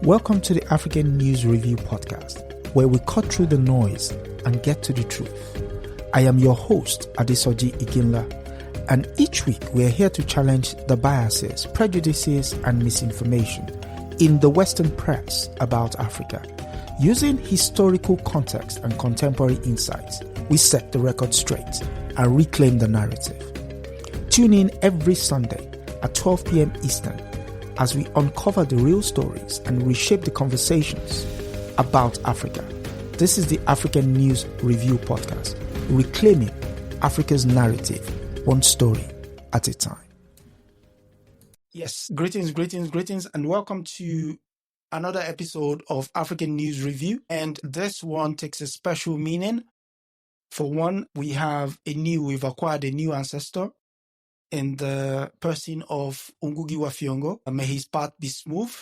Welcome to the African News Review podcast, where we cut through the noise and get to the truth. I am your host, Adesoji Iginla, and each week we are here to challenge the biases, prejudices, and misinformation in the Western press about Africa. Using historical context and contemporary insights, we set the record straight and reclaim the narrative. Tune in every Sunday at 12 p.m. Eastern as we uncover the real stories and reshape the conversations about Africa. This is the African News Review podcast, reclaiming Africa's narrative, one story at a time. Yes, greetings, and welcome to another episode of African News Review. And this one takes a special meaning. For one, we've acquired a new ancestor in the person of Ngugi wa Thiong'o. May his path be smooth.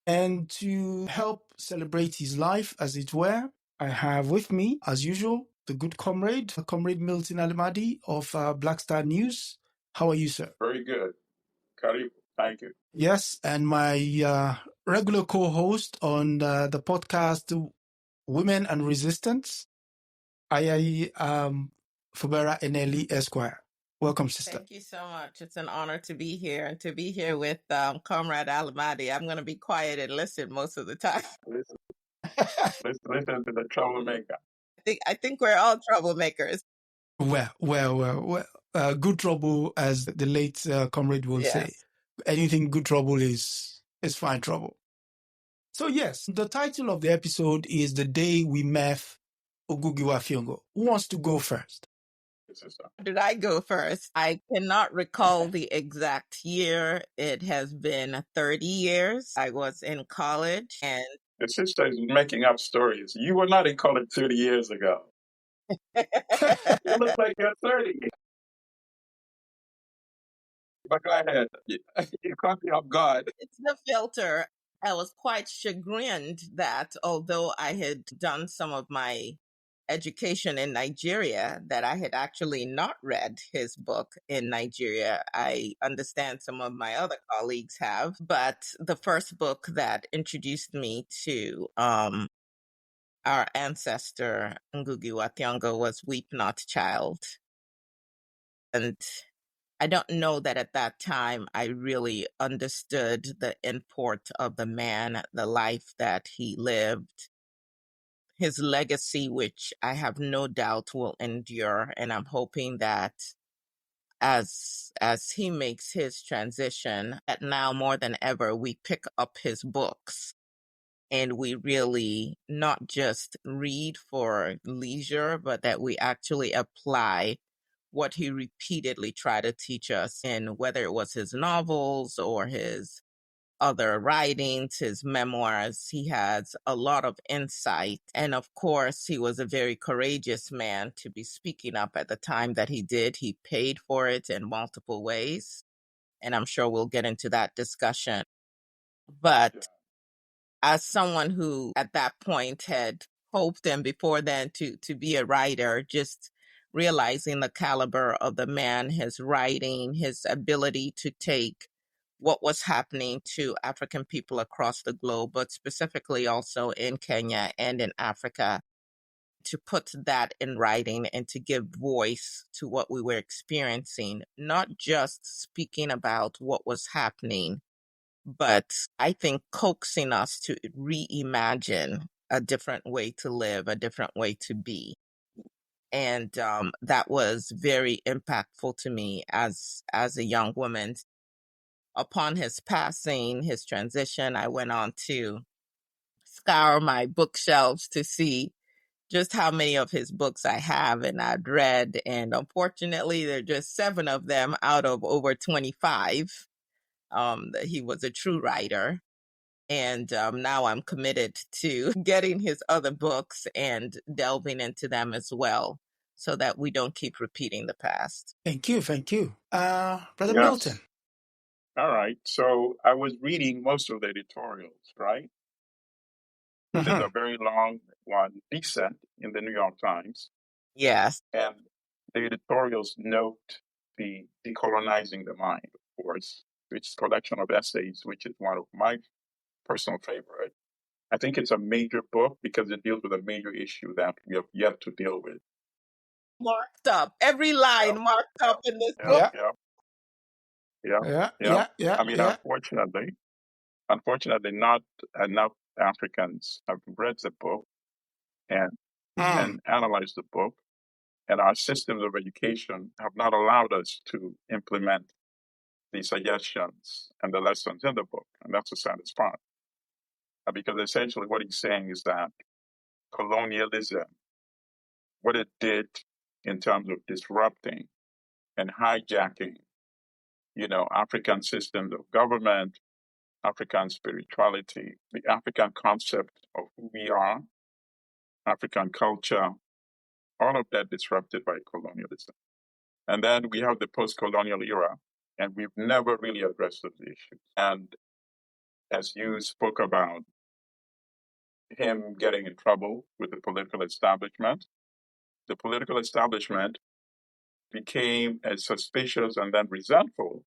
And to help celebrate his life, as it were, I have with me, as usual, the good comrade Milton Allimadi of Black Star News. How are you, sir? Very good. Karibu. Thank you. Yes, and my regular co-host on the podcast, Women and Resistance, Fubara Eneli Esquire. Welcome, sister. Thank you so much. It's an honor to be here and to be here with Comrade Allimadi. I'm going to be quiet and listen most of the time. Listen to the troublemaker. I think we're all troublemakers. Well. Good trouble, as the late comrade will say. Anything good trouble is fine trouble. So yes, the title of the episode is The Day We Met Ngugi wa Thiong'o. Who wants to go first? Did I go first? I cannot recall the exact year. It has been 30 years. I was in college and... The sister is making up stories. You were not in college 30 years ago. You look like you're 30. But go ahead. You caught me off guard. It's the filter. I was quite chagrined that although I had done some of my education in Nigeria, that I had actually not read his book in Nigeria. I understand some of my other colleagues have, but the first book that introduced me to our ancestor Ngugi wa Thiong'o was Weep Not Child. And I don't know that at that time I really understood the import of the man, the life that he lived, his legacy, which I have no doubt will endure. And I'm hoping that as he makes his transition, that now more than ever, we pick up his books and we really not just read for leisure, but that we actually apply what he repeatedly tried to teach us in, whether it was his novels or his other writings, his memoirs. He has a lot of insight. And of course, he was a very courageous man to be speaking up at the time that he did. He paid for it in multiple ways. And I'm sure we'll get into that discussion. But as someone who at that point had hoped and before then to be a writer, just realizing the caliber of the man, his writing, his ability to take what was happening to African people across the globe, but specifically also in Kenya and in Africa, to put that in writing and to give voice to what we were experiencing, not just speaking about what was happening, but I think coaxing us to reimagine a different way to live, a different way to be. And that was very impactful to me as a young woman. Upon his passing, his transition, I went on to scour my bookshelves to see just how many of his books I have and I'd read. And unfortunately, there are just 7 of them out of over 25. He was a true writer. And now I'm committed to getting his other books and delving into them as well, so that we don't keep repeating the past. Thank you. Brother Milton. All right. So I was reading most of the editorials, right? There's a very long one, Descent, in the New York Times. Yes. And the editorials note the Decolonizing the Mind, of course, which is a collection of essays, which is one of my personal favorite. I think it's a major book because it deals with a major issue that we have yet to deal with. Marked up. Every line marked up in this book. I mean, unfortunately, not enough Africans have read the book and analyzed the book, and our systems of education have not allowed us to implement the suggestions and the lessons in the book, and that's the saddest part. Because essentially what he's saying is that colonialism, what it did in terms of disrupting and hijacking, African systems of government, African spirituality, the African concept of who we are, African culture, all of that disrupted by colonialism. And then we have the post-colonial era, and we've never really addressed those issues. And as you spoke about him getting in trouble with the political establishment became as suspicious and then resentful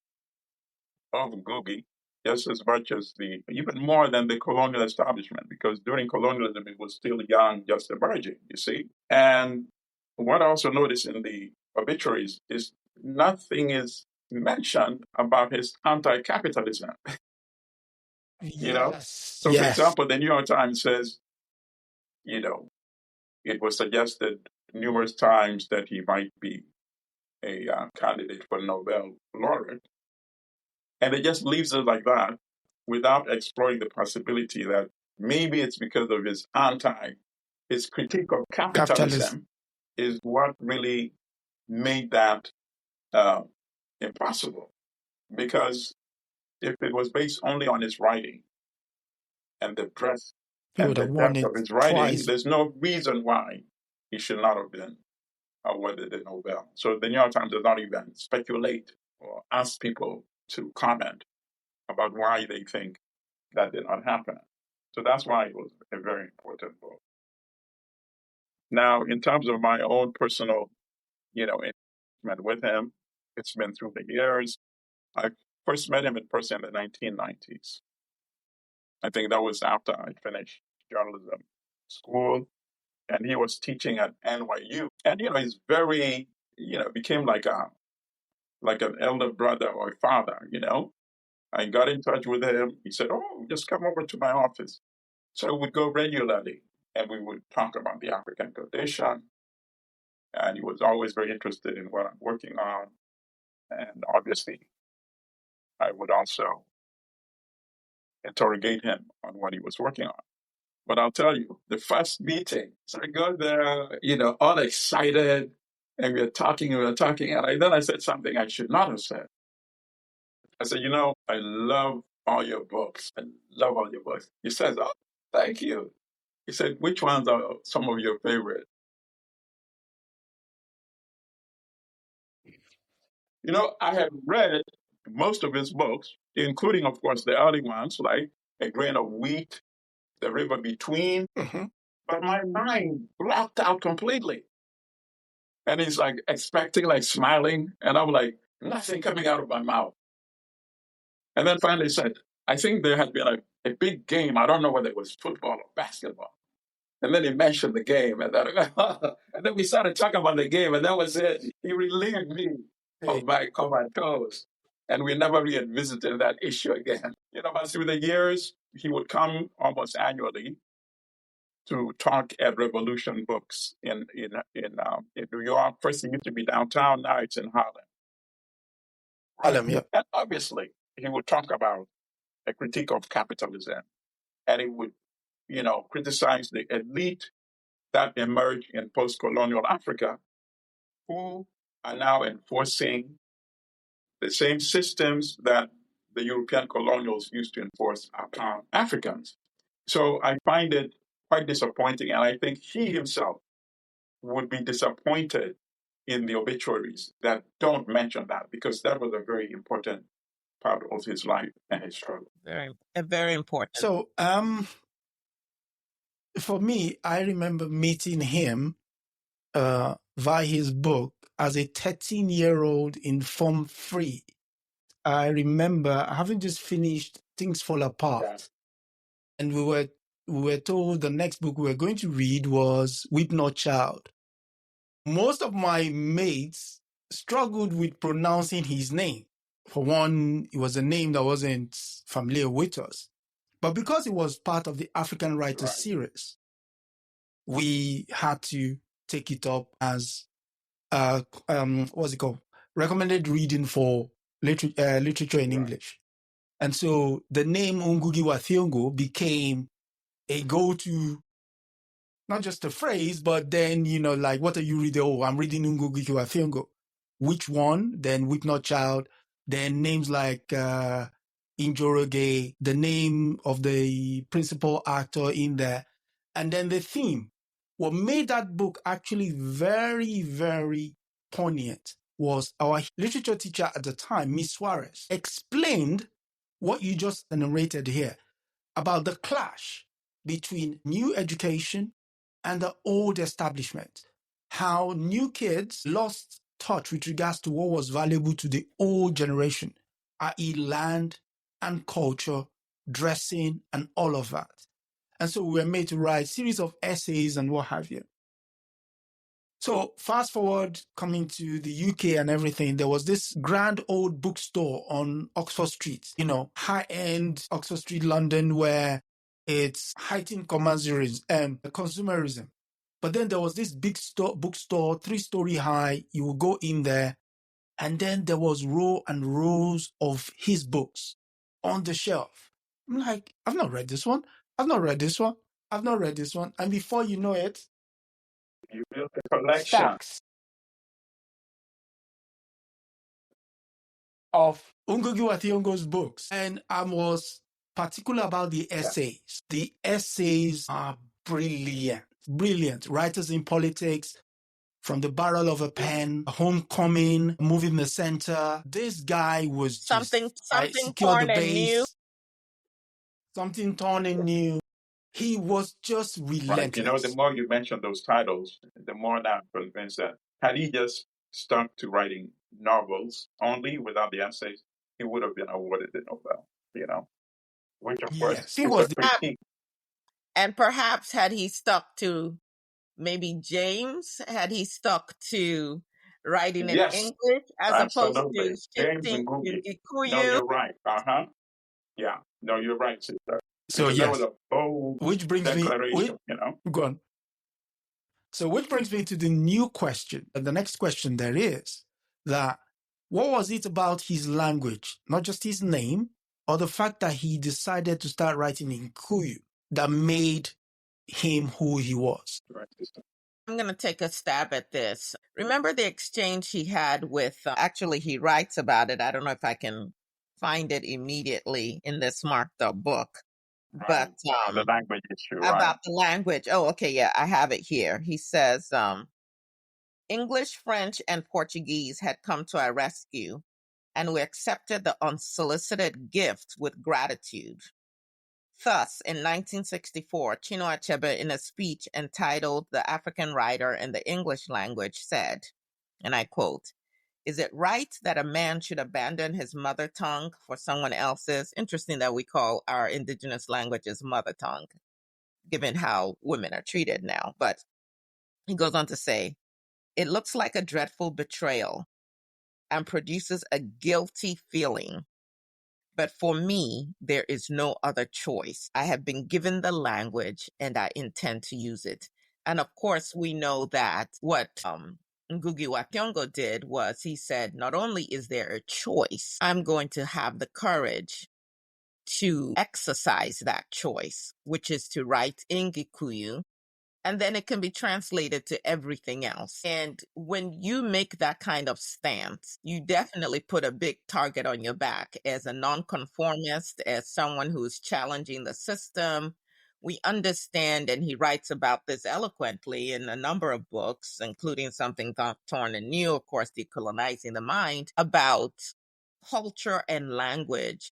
of Ngugi just as much as even more than the colonial establishment, because during colonialism it was still young, just emerging, you see. And what I also noticed in the obituaries is nothing is mentioned about his anti-capitalism. So, for example, the New York Times says, it was suggested numerous times that he might be a candidate for Nobel laureate. And it just leaves it like that without exploring the possibility that maybe it's because of his critique of capitalism is what really made that impossible. Because if it was based only on his writing and the breadth and the depth of his writing, there's no reason why he should not have been awarded the Nobel. So the New York Times does not even speculate or ask people to comment about why they think that did not happen. So that's why it was a very important book. Now, in terms of my own personal, engagement with him, it's been through the years. I first met him in person in the 1990s. I think that was after I finished journalism school, and he was teaching at NYU. And he's very, became like an elder brother or a father. I got in touch with him. He said, "Oh, just come over to my office." So we would go regularly, and we would talk about the African condition. And he was always very interested in what I'm working on. And obviously, I would also interrogate him on what he was working on. But I'll tell you, the first meeting, so I go there, all excited, and we're talking, and then I said something I should not have said. I said, I love all your books. I love all your books. He says, "Oh, thank you." He said, "Which ones are some of your favorite?" I had read most of his books, including, of course, the early ones like A Grain of Wheat, The River Between, but my mind blocked out completely. And he's like expecting, like smiling, and I'm like, nothing coming out of my mouth. And then finally said, I think there had been a big game. I don't know whether it was football or basketball. And then he mentioned the game, and then we started talking about the game, and that was it. He relieved me of my toes. And we never revisited that issue again. But through the years, he would come almost annually to talk at Revolution Books in New York. First, it used to be downtown. Now it's in Harlem. Yeah. And obviously, he would talk about a critique of capitalism, and he would, criticize the elite that emerged in post-colonial Africa, who are now enforcing the same systems that the European colonials used to enforce upon Africans. So I find it quite disappointing, and I think he himself would be disappointed in the obituaries that don't mention that, because that was a very important part of his life and his struggle. Very important. So, for me, I remember meeting him via his book as a 13-year-old in Form 3. I remember having just finished Things Fall Apart. And we were told the next book we were going to read was Weep Not Child. Most of my mates struggled with pronouncing his name. For one, it was a name that wasn't familiar with us. But because it was part of the African Writers series, we had to take it up as what's it called? Recommended reading for literature in English. And so the name Ngugi wa Thiong'o became a go-to, not just a phrase, but then, like, what are you reading? Oh, I'm reading Ngugi wa Thiong'o. Which one? Then Weep Not Child. Then names like Njoroge, the name of the principal actor in there. And then the theme. What made that book actually very, very poignant was our literature teacher at the time, Miss Suarez, explained what you just narrated here about the clash between new education and the old establishment. How new kids lost touch with regards to what was valuable to the old generation, i.e. land and culture, dressing, and all of that. And so we were made to write a series of essays and what have you. So fast forward, coming to the UK and everything, there was this grand old bookstore on Oxford Street, high-end Oxford Street, London, where it's heightened consumerism. But then there was this big bookstore, 3-story high. You would go in there, and then there was rows and rows of his books on the shelf. I'm like, I've not read this one. I've not read this one. I've not read this one. And before you know it, you built a collection stacks of Ngugi wa Thiong'o's books. And I was particular about the essays. Yeah. The essays are brilliant. Brilliant. Writers in Politics, From the Barrel of a Pen, Homecoming, Moving the Center. This guy was something Secure the torn and new. Something torn and new. He was just relentless. Right. The more you mention those titles, the more I'm convinced that had he just stuck to writing novels only without the essays, he would have been awarded the Nobel, which of course is a critique. And perhaps had he stuck to maybe James, had he stuck to writing in English as opposed to shifting in Gikuyu. No, you're right. Yeah. No, you're right, sister. So yes, that was a bold declaration, Go on. So which brings me to the new question. And the next question there is that what was it about his language, not just his name, or the fact that he decided to start writing in Kikuyu that made him who he was? Right, sister. I'm going to take a stab at this. Remember the exchange he had with, actually he writes about it. I don't know if I can find it immediately in this marked up book. Right. But the language issue, about the language. Oh, okay. Yeah, I have it here. He says, English, French, and Portuguese had come to our rescue, and we accepted the unsolicited gift with gratitude. Thus, in 1964, Chinua Achebe, in a speech entitled The African Writer in the English Language, said, and I quote, "Is it right that a man should abandon his mother tongue for someone else's?" Interesting that we call our indigenous languages mother tongue, given how women are treated now. But he goes on to say, "It looks like a dreadful betrayal and produces a guilty feeling. But for me, there is no other choice. I have been given the language and I intend to use it." And of course, we know that what Ngugi wa Thiong'o did was he said, not only is there a choice, I'm going to have the courage to exercise that choice, which is to write in Gikuyu, and then it can be translated to everything else. And when you make that kind of stance, you definitely put a big target on your back as a nonconformist, as someone who's challenging the system. We understand, and he writes about this eloquently in a number of books, including Something Torn and New, of course, Decolonising the Mind, about culture and language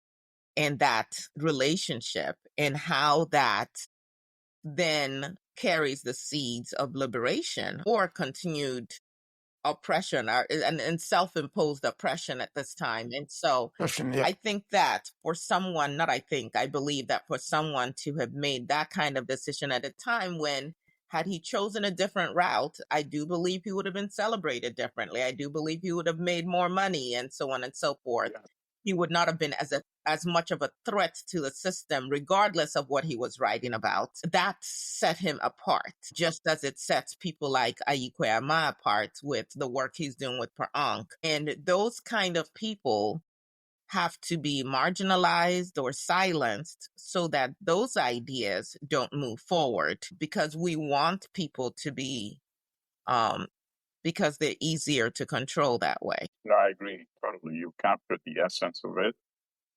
and that relationship and how that then carries the seeds of liberation or continued oppression and self-imposed oppression at this time. And so I think that I believe that for someone to have made that kind of decision at a time when, had he chosen a different route, I do believe he would have been celebrated differently. I do believe he would have made more money and so on and so forth. Yeah. He would not have been as much of a threat to the system, regardless of what he was writing about. That set him apart, just as it sets people like Ayikwe apart with the work he's doing with Per'Ank. And those kind of people have to be marginalized or silenced so that those ideas don't move forward, because we want people to be, because they're easier to control that way. No, I agree totally. You captured the essence of it.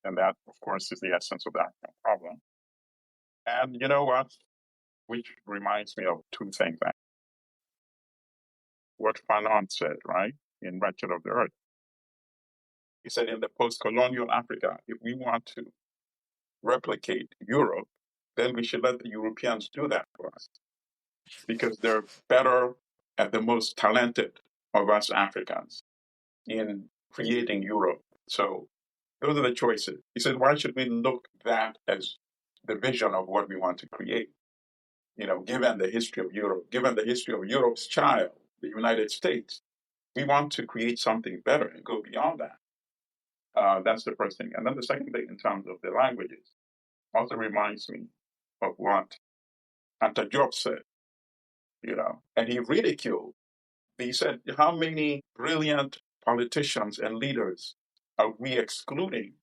And that, of course, is the essence of that problem. And you know what? Which reminds me of two things. What Fanon said, right, in Wretched of the Earth. He said, in the post-colonial Africa, if we want to replicate Europe, then we should let the Europeans do that for us, because they're better and the most talented of us Africans in creating Europe. So those are the choices. He said, why should we look that as the vision of what we want to create? You know, given the history of Europe, given the history of Europe's child, the United States, we want to create something better and go beyond that. That's the first thing. And then the second thing, in terms of the languages, also reminds me of what Anti-Capitalism said, you know, and he ridiculed. He said, how many brilliant politicians and leaders are we excluding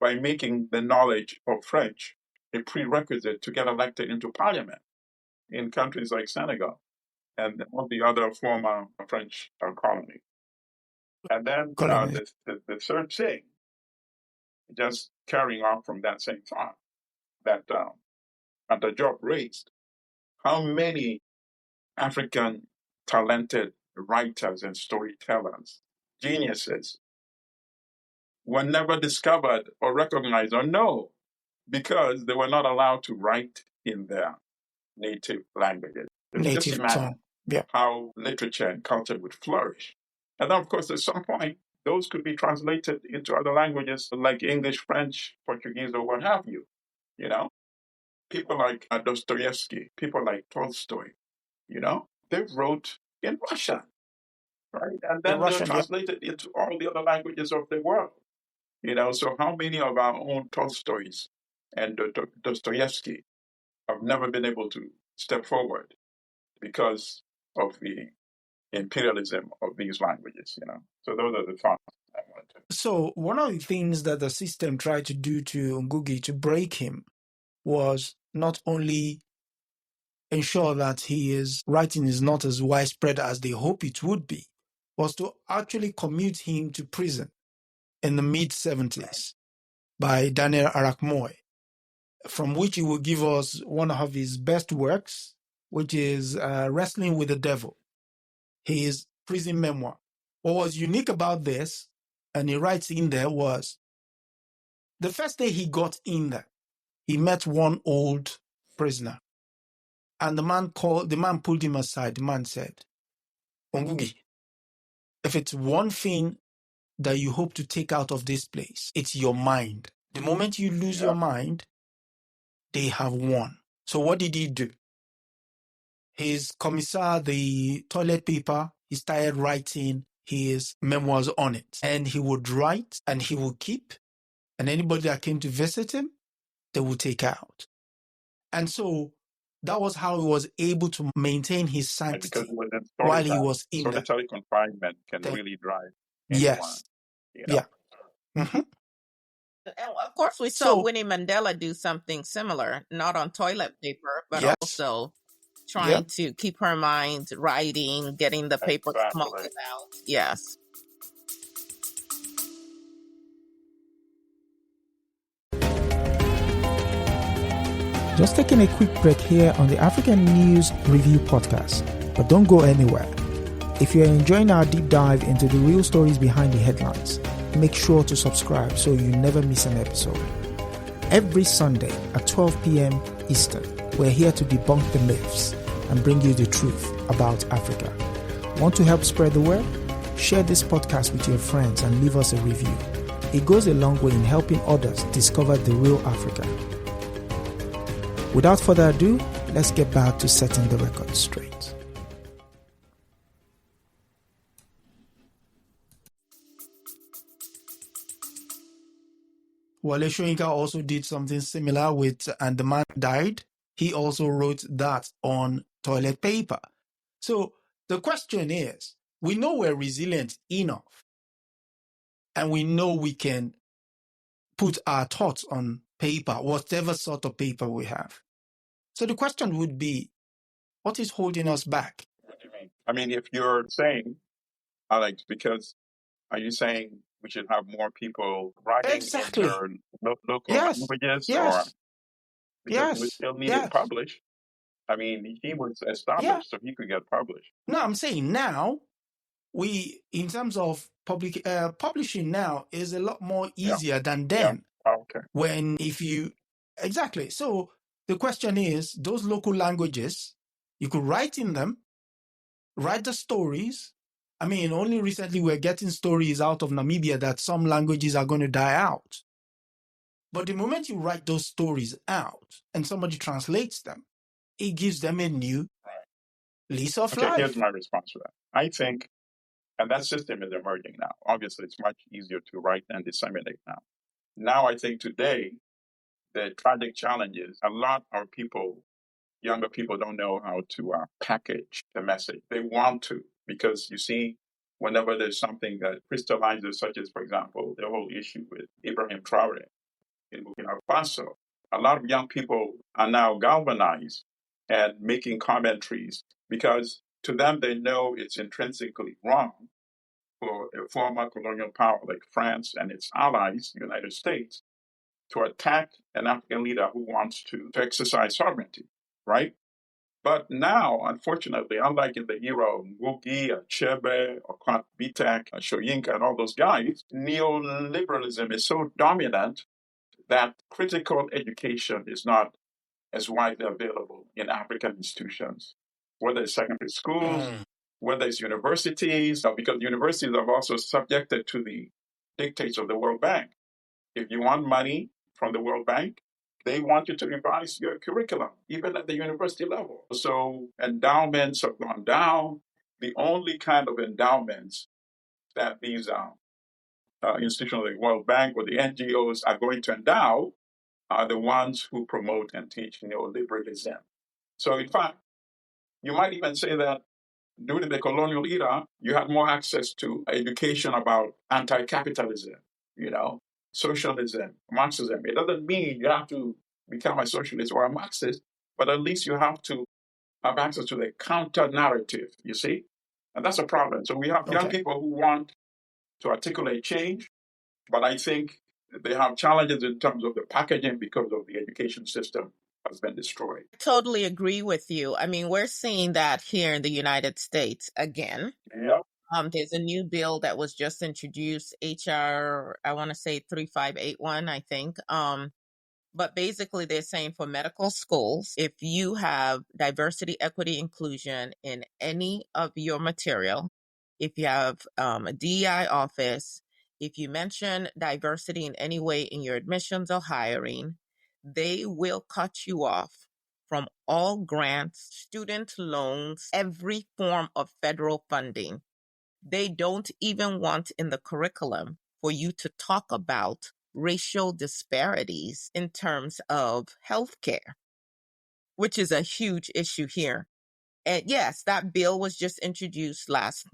by making the knowledge of French a prerequisite to get elected into parliament in countries like Senegal and all the other former French colonies? And then the third thing, just carrying on from that same thought that Anti-Capitalism raised, how many African talented writers and storytellers, geniuses, were never discovered or recognized or known because they were not allowed to write in their native languages. Just imagine how literature and culture would flourish. And then, of course, at some point, those could be translated into other languages like English, French, Portuguese, or what have you. You know, people like Dostoevsky, people like Tolstoy, you know, they wrote in Russian, right? And then they're translated into all the other languages of the world. You know, so how many of our own Tolstoys and Dostoevsky have never been able to step forward because of the imperialism of these languages, you know? So those are the thoughts I wanted to. So one of the things that the system tried to do to Ngugi to break him was not only ensure that his writing is not as widespread as they hope it would be, was to actually commute him to prison in the mid-70s by Daniel Arap Moi, from which he will give us one of his best works, which is Wrestling with the Devil, his prison memoir. What was unique about this, and he writes in there, was the first day he got in there, he met one old prisoner. And the man pulled him aside. The man said, Ngugi, if it's one thing that you hope to take out of this place, it's your mind. The moment you lose your mind, they have won. So what did he do? His commissar, the toilet paper, he started writing his memoirs on it. And he would write and he would keep. And anybody that came to visit him, they would take out. And so that was how he was able to maintain his sanctity while he was in there. Solitary confinement can really drive anyone. Yes. You know? Yeah. Mm-hmm. And of course, we saw Winnie Mandela do something similar, not on toilet paper, but also trying to keep her mind writing, getting the paper smoked out. Yes. Just taking a quick break here on the African News Review podcast, but don't go anywhere. If you're enjoying our deep dive into the real stories behind the headlines, make sure to subscribe so you never miss an episode. Every Sunday at 12 p.m. Eastern, we're here to debunk the myths and bring you the truth about Africa. Want to help spread the word? share this podcast with your friends and leave us a review. It goes a long way in helping others discover the real Africa. Without further ado, let's get back to setting the record straight. Wale Soyinka also did something similar with And the Man Died. He also wrote that on toilet paper. So the question is, we know we're resilient enough and we know we can put our thoughts on paper, whatever sort of paper we have. So the question would be, what is holding us back? What do you mean? I mean, if you're saying, Alex, because are you saying we should have more people writing in their local languages? Or because we still need it published. I mean, he was established, so he could get published. No, I'm saying now, in terms of publishing now is a lot more easier than then. Okay. Exactly. So the question is, those local languages, you could write in them, write the stories. I mean, only recently we're getting stories out of Namibia that some languages are going to die out. But the moment you write those stories out and somebody translates them, it gives them a new lease of life. Here's my response to that. I think, and that system is emerging now. Obviously, it's much easier to write and disseminate now. Now, I think today, the tragic challenge is a lot of people, younger people, don't know how to package the message. They want to, because you see, whenever there's something that crystallizes, such as, for example, the whole issue with Ibrahim Traore in Burkina Faso, a lot of young people are now galvanized and making commentaries because to them they know it's intrinsically wrong for a former colonial power like France and its allies, the United States, to attack an African leader who wants to exercise sovereignty, right? But now, unfortunately, unlike in the era of Ngugi, Achebe, Okwat Bitek, Soyinka, and all those guys, neoliberalism is so dominant that critical education is not as widely available in African institutions, whether it's secondary schools, whether it's universities, because universities are also subjected to the dictates of the World Bank. If you want money from the World Bank, they want you to revise your curriculum, even at the university level. So endowments have gone down. The only kind of endowments that these institutions like the World Bank or the NGOs are going to endow are the ones who promote and teach neoliberalism. So in fact, you might even say that during the colonial era, you had more access to education about anti-capitalism, socialism, Marxism. It doesn't mean you have to become a socialist or a Marxist, but at least you have to have access to the counter-narrative, you see? And that's a problem. So we have young people who want to articulate change, but I think they have challenges in terms of the packaging because of the education system has been destroyed. I totally agree with you. I mean, we're seeing that here in the United States again. Yep. There's a new bill that was just introduced, HR, I want to say 3581, I think. But basically, they're saying for medical schools, if you have diversity, equity, inclusion in any of your material, if you have a DEI office, if you mention diversity in any way in your admissions or hiring, they will cut you off from all grants, student loans, every form of federal funding. They don't even want in the curriculum for you to talk about racial disparities in terms of healthcare, which is a huge issue here. And yes, that bill was just introduced last,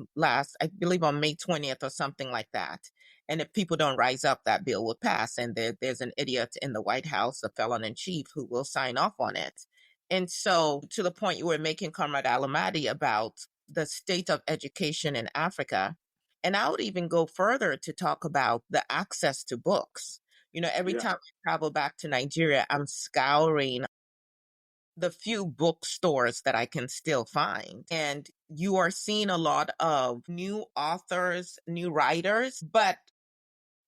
I believe on May 20th or something like that. And if people don't rise up, that bill will pass. And there's an idiot in the White House, a felon in chief, who will sign off on it. And so to the point you were making, Comrade Allimadi, about the state of education in Africa, and I would even go further to talk about the access to books. Every time I travel back to Nigeria, I'm scouring the few bookstores that I can still find. And you are seeing a lot of new authors, new writers, but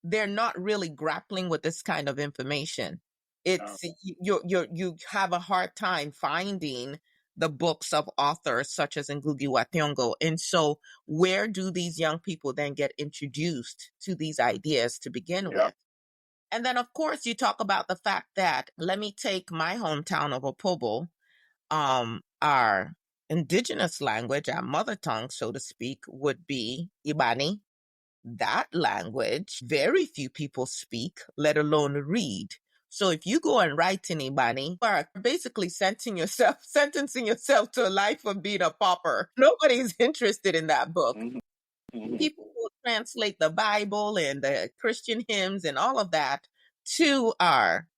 they're not really grappling with this kind of information. It's you have a hard time finding the books of authors such as Ngugi wa Thiong'o. And so where do these young people then get introduced to these ideas to begin with? And then, of course, you talk about the fact that, let me take my hometown of Opobo, our indigenous language, our mother tongue, so to speak, would be Ibani. That language, very few people speak, let alone read. So if you go and write in Ibani, you are basically sentencing yourself to a life of being a pauper. Nobody's interested in that book. People will translate the Bible and the Christian hymns and all of that to our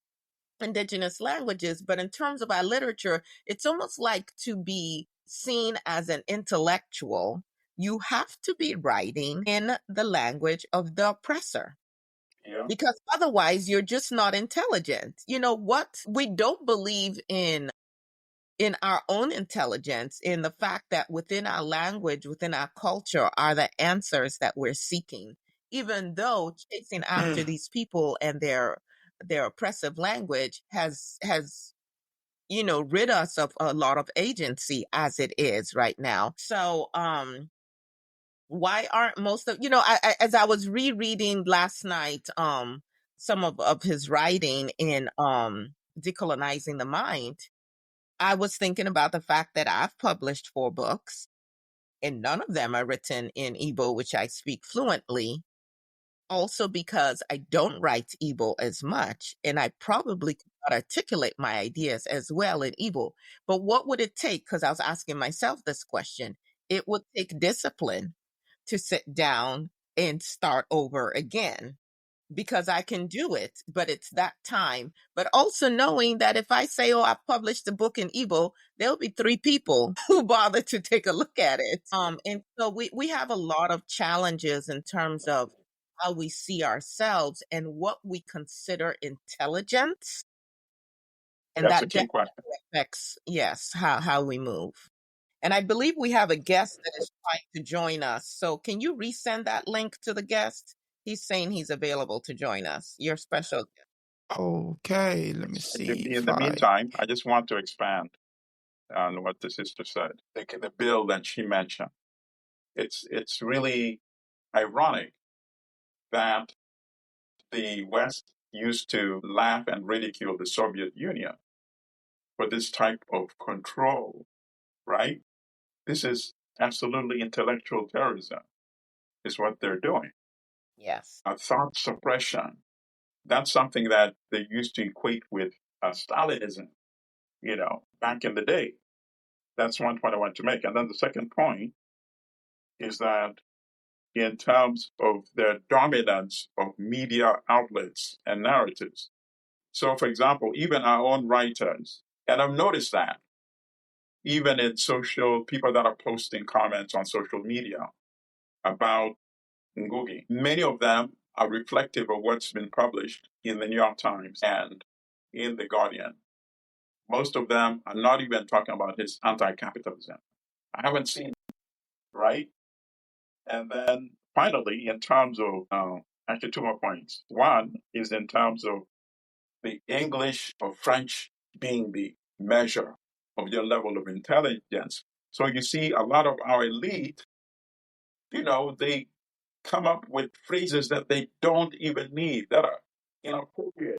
indigenous languages. But in terms of our literature, it's almost like to be seen as an intellectual, you have to be writing in the language of the oppressor. Because otherwise you're just not intelligent. You know what? We don't believe in our own intelligence, in the fact that within our language, within our culture, are the answers that we're seeking, even though chasing after these people and their oppressive language has rid us of a lot of agency as it is right now. So why aren't most of as I was rereading last night some of his writing in Decolonizing the Mind, I was thinking about the fact that I've published 4 books and none of them are written in Igbo, which I speak fluently. Also because I don't write Igbo as much, and I probably could not articulate my ideas as well in Igbo. But what would it take? Because I was asking myself this question. It would take discipline to sit down and start over again, because I can do it, but it's that time. But also knowing that if I say, I published a book in Igbo, there'll be 3 people who bother to take a look at it. And so we have a lot of challenges in terms of how we see ourselves and what we consider intelligence. And that's that a key question. affects, yes, how we move. And I believe we have a guest that is trying to join us. So can you resend that link to the guest? He's saying he's available to join us. Your special guest. Okay, let me see. In the meantime, I just want to expand on what the sister said. The bill that she mentioned. It's really ironic that the West used to laugh and ridicule the Soviet Union for this type of control, right? This is absolutely intellectual terrorism, is what they're doing. Yes. A thought suppression. That's something that they used to equate with Stalinism, back in the day. That's one point I want to make. And then the second point is that in terms of the dominance of media outlets and narratives. So, for example, even our own writers, and I've noticed that even in people that are posting comments on social media about Ngugi, many of them are reflective of what's been published in the New York Times and in The Guardian. Most of them are not even talking about his anti-capitalism. I haven't seen it, right? And then finally, in terms of, actually 2 more points. One is in terms of the English or French being the measure of your level of intelligence. So you see a lot of our elite, they come up with phrases that they don't even need, that are inappropriate,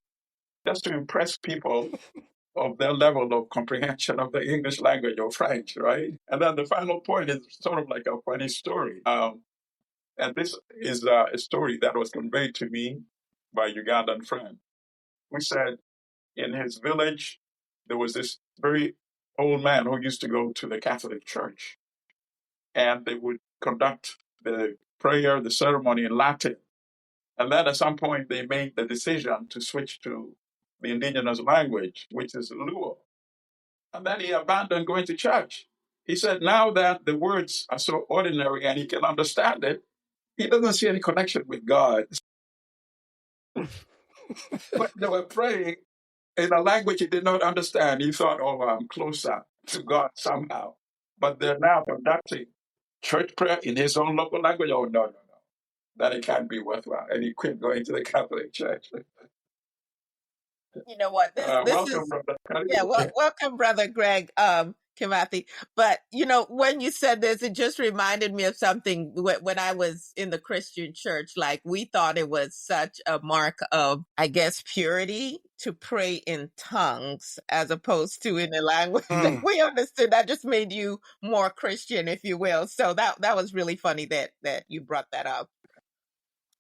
just to impress people of their level of comprehension of the English language or French, right? And then the final point is sort of like a funny story. And this is a story that was conveyed to me by a Ugandan friend, who said in his village, there was this very old man who used to go to the Catholic Church, and they would conduct the prayer, the ceremony in Latin. And then at some point, they made the decision to switch to the indigenous language, which is Luo. And then he abandoned going to church. He said now that the words are so ordinary and he can understand it, he doesn't see any connection with God. But they were praying in a language he did not understand. He thought, I'm closer to God somehow. But they're now conducting church prayer in his own local language. Oh, no. That it can't be worthwhile. And he quit going to the Catholic Church. You know what? This welcome, is Brother Cuddy. welcome, Brother Greg. Kimathi. But, when you said this, it just reminded me of something when I was in the Christian church. Like, we thought it was such a mark of, I guess, purity to pray in tongues as opposed to in a language that we understood. That just made you more Christian, if you will. So that was really funny that you brought that up.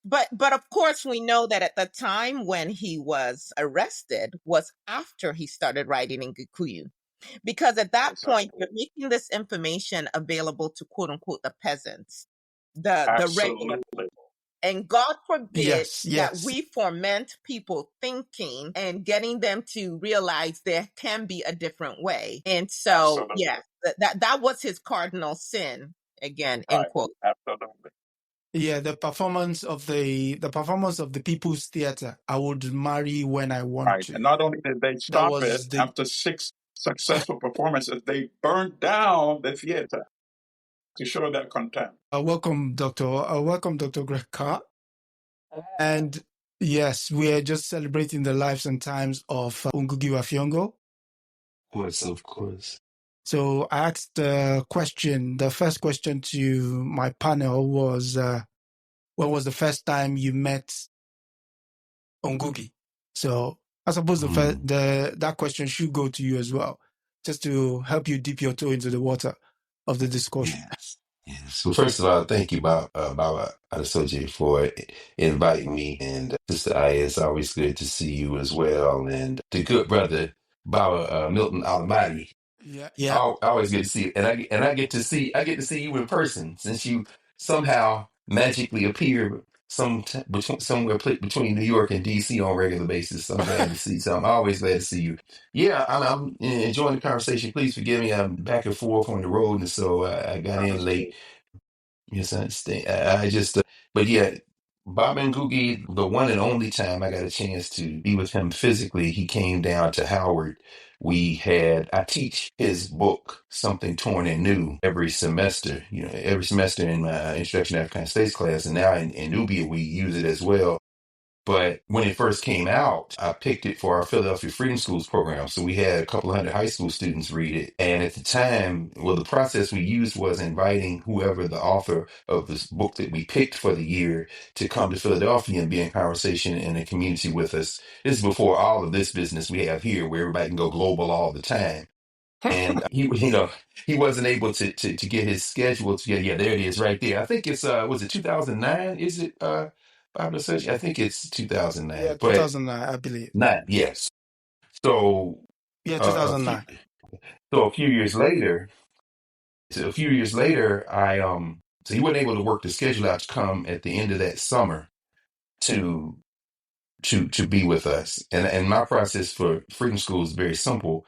But of course, we know that at the time when he was arrested was after he started writing in Gikuyu. Because at that point, you're making this information available to quote unquote the peasants, the regular. And God forbid that we foment people thinking and getting them to realize there can be a different way. And so, that was his cardinal sin, again, end quote. Absolutely. Yeah, the performance of the People's Theatre. I would marry when I want to. And not only did they stop it, after 6 successful performances, they burned down the theater to show that contempt. Welcome, Dr. Greg Carr. And yes, we are just celebrating the lives and times of Ngugi wa Thiong'o. Of course. So I asked the first question to my panel was, when was the first time you met Ngugi? So I suppose that question should go to you as well, just to help you dip your toe into the water of the discussion. Yes. So first of all, thank you, Baba Adesoji, for inviting me. And Sister Aya, it's always good to see you as well. And the good brother, Baba Milton Allimadi. Yeah. I always get to see you. And I get to see you in person, since you somehow magically appear somewhere between New York and DC on a regular basis. So I'm glad to see. So I'm always glad to see you. Yeah, I'm enjoying the conversation. Please forgive me. I'm back and forth on the road, and so I got in late. Yes, I understand. But yeah, Bob Ngugi, the one and only time I got a chance to be with him physically, he came down to Howard. I teach his book, Something Torn and New, every semester, every semester in my Introduction to African States class. And now in Nubia, we use it as well. But when it first came out, I picked it for our Philadelphia Freedom Schools program. So we had a couple hundred high school students read it. And at the time, the process we used was inviting whoever the author of this book that we picked for the year to come to Philadelphia and be in conversation in the community with us. This is before all of this business we have here, where everybody can go global all the time. And he wasn't able to get his schedule together. Yeah, there it is right there. I think it's was it 2009? Is it Bible Search? I think it's 2009. Yeah, 2009, I believe. Yes. So 2009. So a few years later, I so he wasn't able to work the schedule out to come at the end of that summer to be with us. And my process for Freedom School is very simple.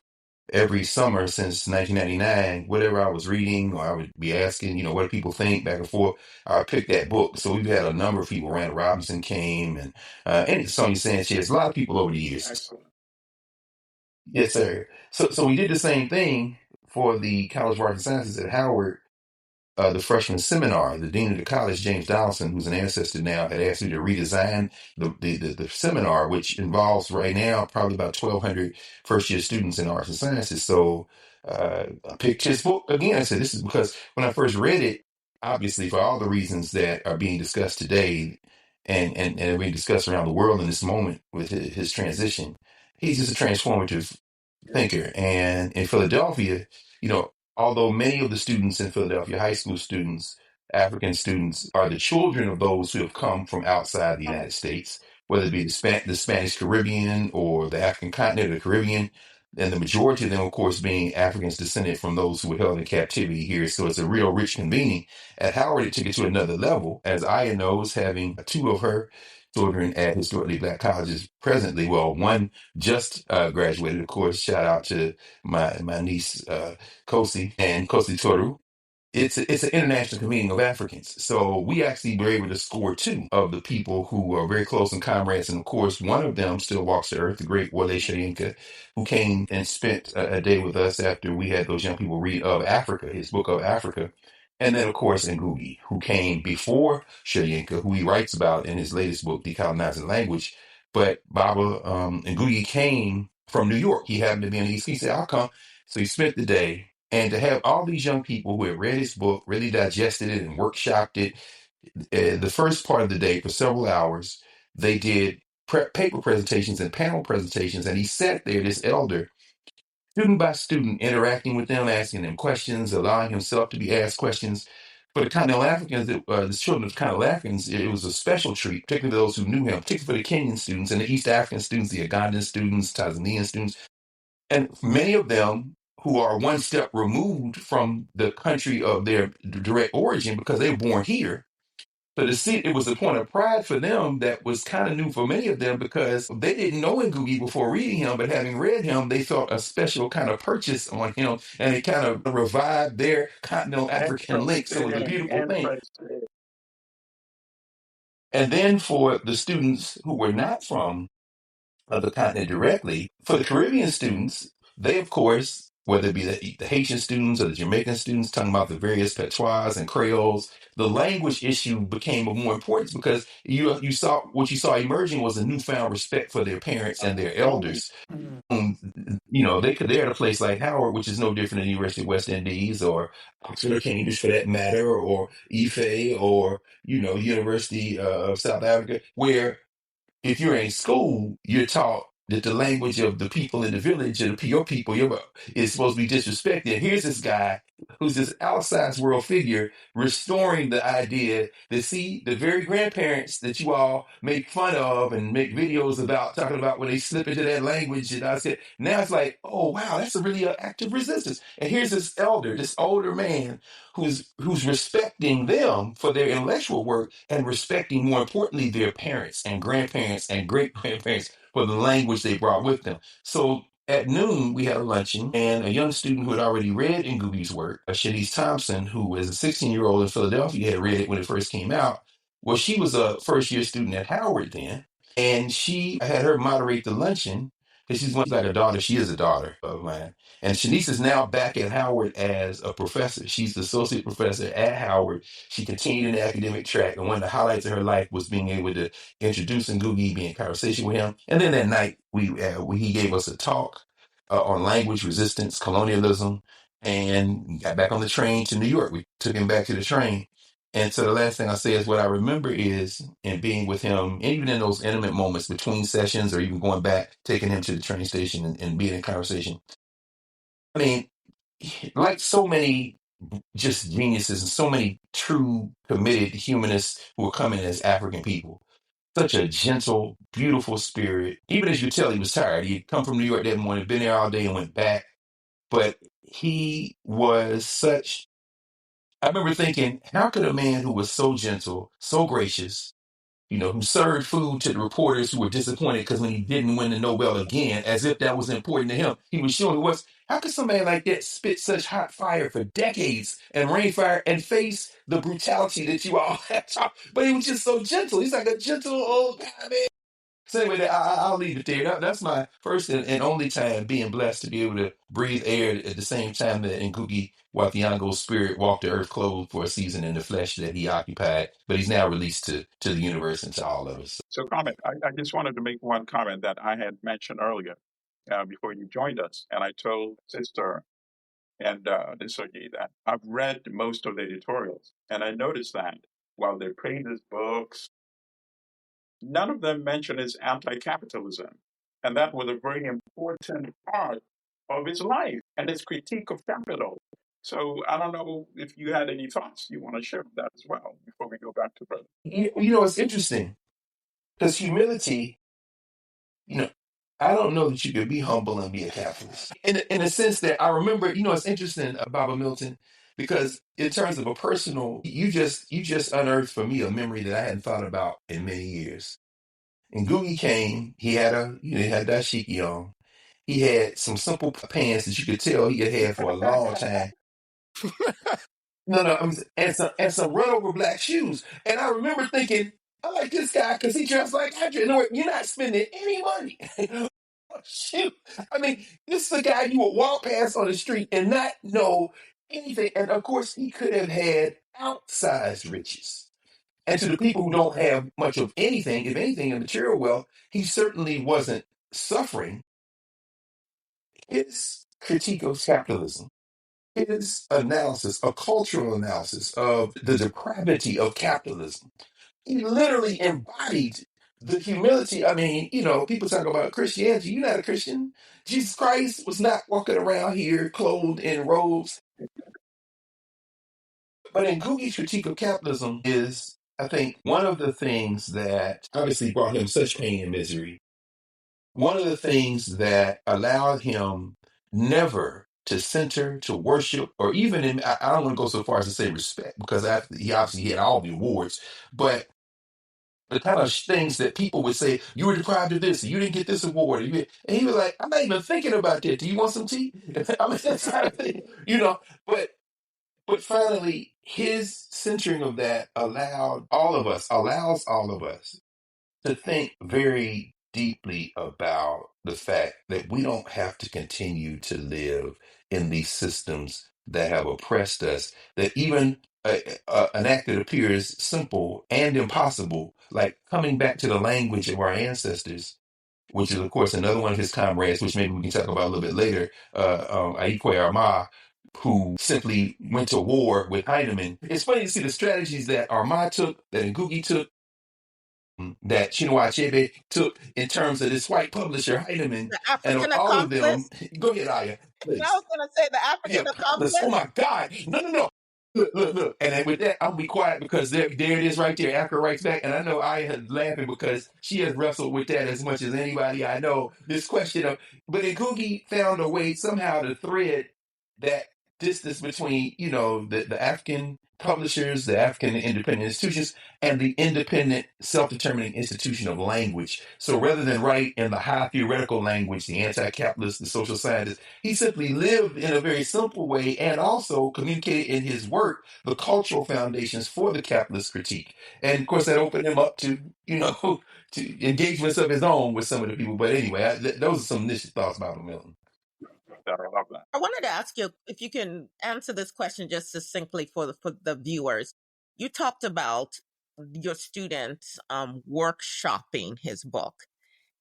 Every summer since 1999, whatever I was reading, or I would be asking, what do people think, back and forth, I would pick that book. So we've had a number of people. Randall Robinson came, and Sonia Sanchez, a lot of people over the years. Excellent. Yes, sir. So we did the same thing for the College of Arts and Sciences at Howard. The freshman seminar, the dean of the college, James Donaldson, who's an ancestor now, had asked me to redesign the seminar, which involves right now probably about 1,200 first-year students in arts and sciences. So I picked his book again. I said, this is because when I first read it, obviously for all the reasons that are being discussed today and are being discussed around the world in this moment with his transition, he's just a transformative thinker. And in Philadelphia, although many of the students in Philadelphia, high school students, African students, are the children of those who have come from outside the United States, whether it be the Spanish Caribbean or the African continent or the Caribbean, and the majority of them, of course, being Africans descended from those who were held in captivity here. So it's a real rich convening. At Howard, it took it to another level, as Aya knows, having 2 of her children at historically Black colleges presently. Well, one just graduated, of course. Shout out to my niece, Kosi and Kosi Toru. It's an international convening of Africans. So we actually were able to score 2 of the people who were very close and comrades. And of course, one of them still walks the earth, the great Wole Soyinka, who came and spent a day with us after we had those young people read of Africa, his book of Africa. And then, of course, Ngugi, who came before Soyinka, who he writes about in his latest book, Decolonizing Language. But Baba Ngugi came from New York. He happened to be in the East. He said, I'll come. So he spent the day. And to have all these young people who had read his book, really digested it and workshopped it, the first part of the day for several hours, they did paper presentations and panel presentations. And he sat there, this elder, student by student, interacting with them, asking them questions, allowing himself to be asked questions. For the Continental Africans, the children of Continental Africans, it was a special treat, particularly those who knew him, particularly for the Kenyan students and the East African students, the Ugandan students, Tanzanian students, and many of them who are one step removed from the country of their direct origin because they were born here. So to see it was a point of pride for them that was kind of new for many of them because they didn't know Ngugi before reading him, but having read him, they felt a special kind of purchase on him, and it kind of revived their continental African links. So it was a beautiful thing. And then for the students who were not from the continent directly, for the Caribbean students, they, of course, whether it be the Haitian students or the Jamaican students talking about the various patois and creoles, the language issue became of more importance because you saw what you saw emerging was a newfound respect for their parents and their elders. They're at a place like Howard, which is no different than the University of West Indies or Oxford or Cambridge for that matter, or Ife or University of South Africa, where if you're in school, you're taught that the language of the people in the village, or your people, is supposed to be disrespected. And here's this guy who's this outside world figure restoring the idea that, see, the very grandparents that you all make fun of and make videos about, talking about when they slip into that language. And I said, now it's like, oh, wow, that's a really active resistance. And here's this older man who's respecting them for their intellectual work and respecting, more importantly, their parents and grandparents and great grandparents for the language they brought with them. So at noon, we had a luncheon, and a young student who had already read Ngugi's work, Shanice Thompson, who was a 16-year-old in Philadelphia, had read it when it first came out. Well, she was a first-year student at Howard then, and she had her moderate the luncheon because she's like a daughter. She is a daughter of mine. And Shanice is now back at Howard as a professor. She's the associate professor at Howard. She continued in the academic track, and one of the highlights of her life was being able to introduce Ngugi, be in conversation with him. And then that night, he gave us a talk on language resistance, colonialism, and got back on the train to New York. We took him back to the train. And so the last thing I say is what I remember is in being with him, and even in those intimate moments between sessions or even going back, taking him to the train station and being in conversation. I mean, like so many just geniuses and so many true committed humanists who are coming as African people. Such a gentle, beautiful spirit. Even as you tell, he was tired. He had come from New York that morning, been there all day and went back. But he was such, I remember thinking, how could a man who was so gentle, so gracious, who served food to the reporters who were disappointed because when he didn't win the Nobel again, as if that was important to him, he was showing it was. How could somebody like that spit such hot fire for decades and rain fire and face the brutality that you all have? But he was just so gentle. He's like a gentle old guy, man. So anyway, I'll leave it there. That's my first and only time being blessed to be able to breathe air at the same time that Ngugi wa Thiong'o's spirit walked the earth clothed for a season in the flesh that he occupied, but he's now released to the universe and to all of us. So comment, I just wanted to make one comment that I had mentioned earlier before you joined us. And I told Sister and Adesoji that I've read most of the editorials. And I noticed that while they praise his books, none of them mention his anti-capitalism. And that was a very important part of his life and his critique of capital. So I don't know if you had any thoughts you want to share with that as well before we go back to brother. It's interesting because humility, I don't know that you could be humble and be a capitalist. In a sense that I remember, it's interesting about Milton, because in terms of a personal, you just unearthed for me a memory that I hadn't thought about in many years. And Ngugi came, he had he had dashiki on. He had some simple pants that you could tell he had had for a long time. And some run over black shoes. And I remember thinking, I like this guy because he dressed like Andrew. No, you're not spending any money. Shoot. I mean, this is a guy you would walk past on the street and not know anything. And of course, he could have had outsized riches. And to the people who don't have much of anything, if anything, in material wealth, he certainly wasn't suffering. His critique of capitalism his analysis, a cultural analysis of the depravity of capitalism. He literally embodied the humility. I mean, people talk about Christianity. You're not a Christian. Jesus Christ was not walking around here clothed in robes. But in Ngugi's critique of capitalism is, I think, one of the things that obviously brought him such pain and misery. One of the things that allowed him never to center, to worship, or even I don't want to go so far as to say respect, because he obviously had all the awards, but the kind of things that people would say, you were deprived of this, you didn't get this award. And he was like, I'm not even thinking about that. Do you want some tea? I mean, that's not a thing, but finally, his centering of that allows all of us to think very deeply about the fact that we don't have to continue to live in these systems that have oppressed us, that even an act that appears simple and impossible, like coming back to the language of our ancestors, which is, of course, another one of his comrades, which maybe we can talk about a little bit later, Aikwe Armah, who simply went to war with Heinemann. It's funny to see the strategies that Armah took, that Ngugi took, that Chinua Achebe took in terms of this white publisher, Heinemann, The and African of all of them. accomplice. Go ahead, Aya, I please. was going to say the Yeah, African accomplice. Oh accomplice. my God. No, no, no. Look. And then with that, I'll be quiet because there it is right there. Africa writes back. And I know I had laughing because she has wrestled with that as much as anybody I know. This question of, but Ngugi found a way somehow to thread that distance between, the African publishers, the African independent institutions, and the independent self-determining institution of language. So rather than write in the high theoretical language, the anti-capitalist, the social scientist, he simply lived in a very simple way and also communicated in his work the cultural foundations for the capitalist critique. And of course, that opened him up to, to engagements of his own with some of the people. But anyway, those are some initial thoughts about him, Milton. I love that. I wanted to ask you if you can answer this question just succinctly for the viewers. You talked about your students workshopping his book.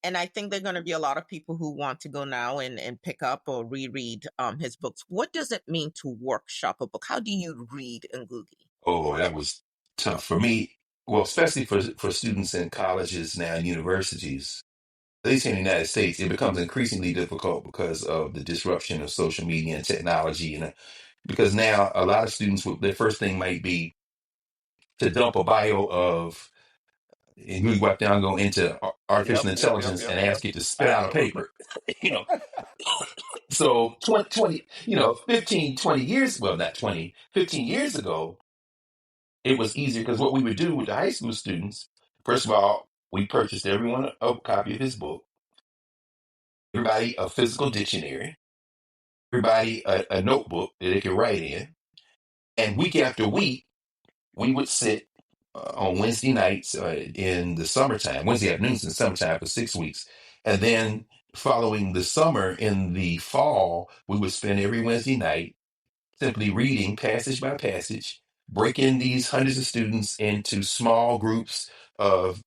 And I think there are going to be a lot of people who want to go now and pick up or reread his books. What does it mean to workshop a book? How do you read Ngugi? Oh, that was tough for me. Well, especially for students in colleges now and universities, at least in the United States, it becomes increasingly difficult because of the disruption of social media and technology. And because now a lot of students, their first thing might be to dump a bio of, and we walk down, go into artificial intelligence and ask it to spit out a paper. you know, so 20, 15, 20 years, well, not 20, 15 years ago, it was easier because what we would do with the high school students, first of all, we purchased everyone a copy of his book, everybody a physical dictionary, everybody a notebook that they could write in. And week after week, we would sit on Wednesday nights in the summertime, Wednesday afternoons in the summertime for 6 weeks. And then following the summer in the fall, we would spend every Wednesday night simply reading passage by passage, breaking these hundreds of students into small groups of,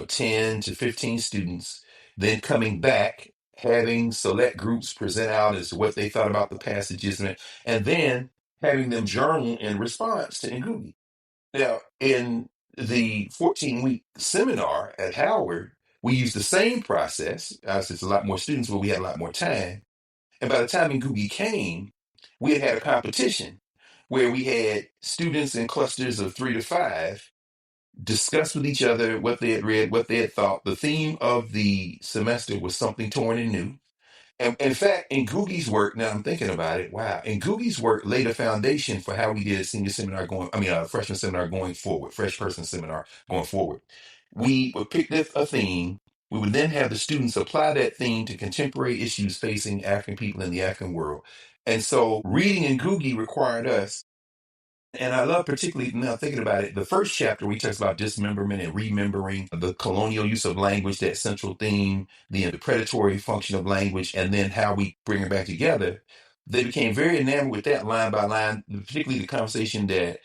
10 to 15 students, then coming back, having select groups present out as to what they thought about the passages, and then having them journal in response to Ngugi. Now, in the 14-week seminar at Howard, we used the same process. It's a lot more students, but we had a lot more time. And by the time Ngugi came, we had a competition where we had students in clusters of 3 to 5 discuss with each other what they had read, what they had thought. The theme of the semester was something torn and new. And in fact, in Ngugi's work, now I'm thinking about it, wow, in Ngugi's work laid a foundation for how we did senior seminar freshman seminar going forward, fresh person seminar going forward. We would pick a theme. We would then have the students apply that theme to contemporary issues facing African people in the African world. And so reading Ngugi required us, and I love particularly now thinking about it, the first chapter we talks about dismemberment and remembering the colonial use of language, that central theme, the predatory function of language, and then how we bring it back together. They became very enamored with that line by line, particularly the conversation that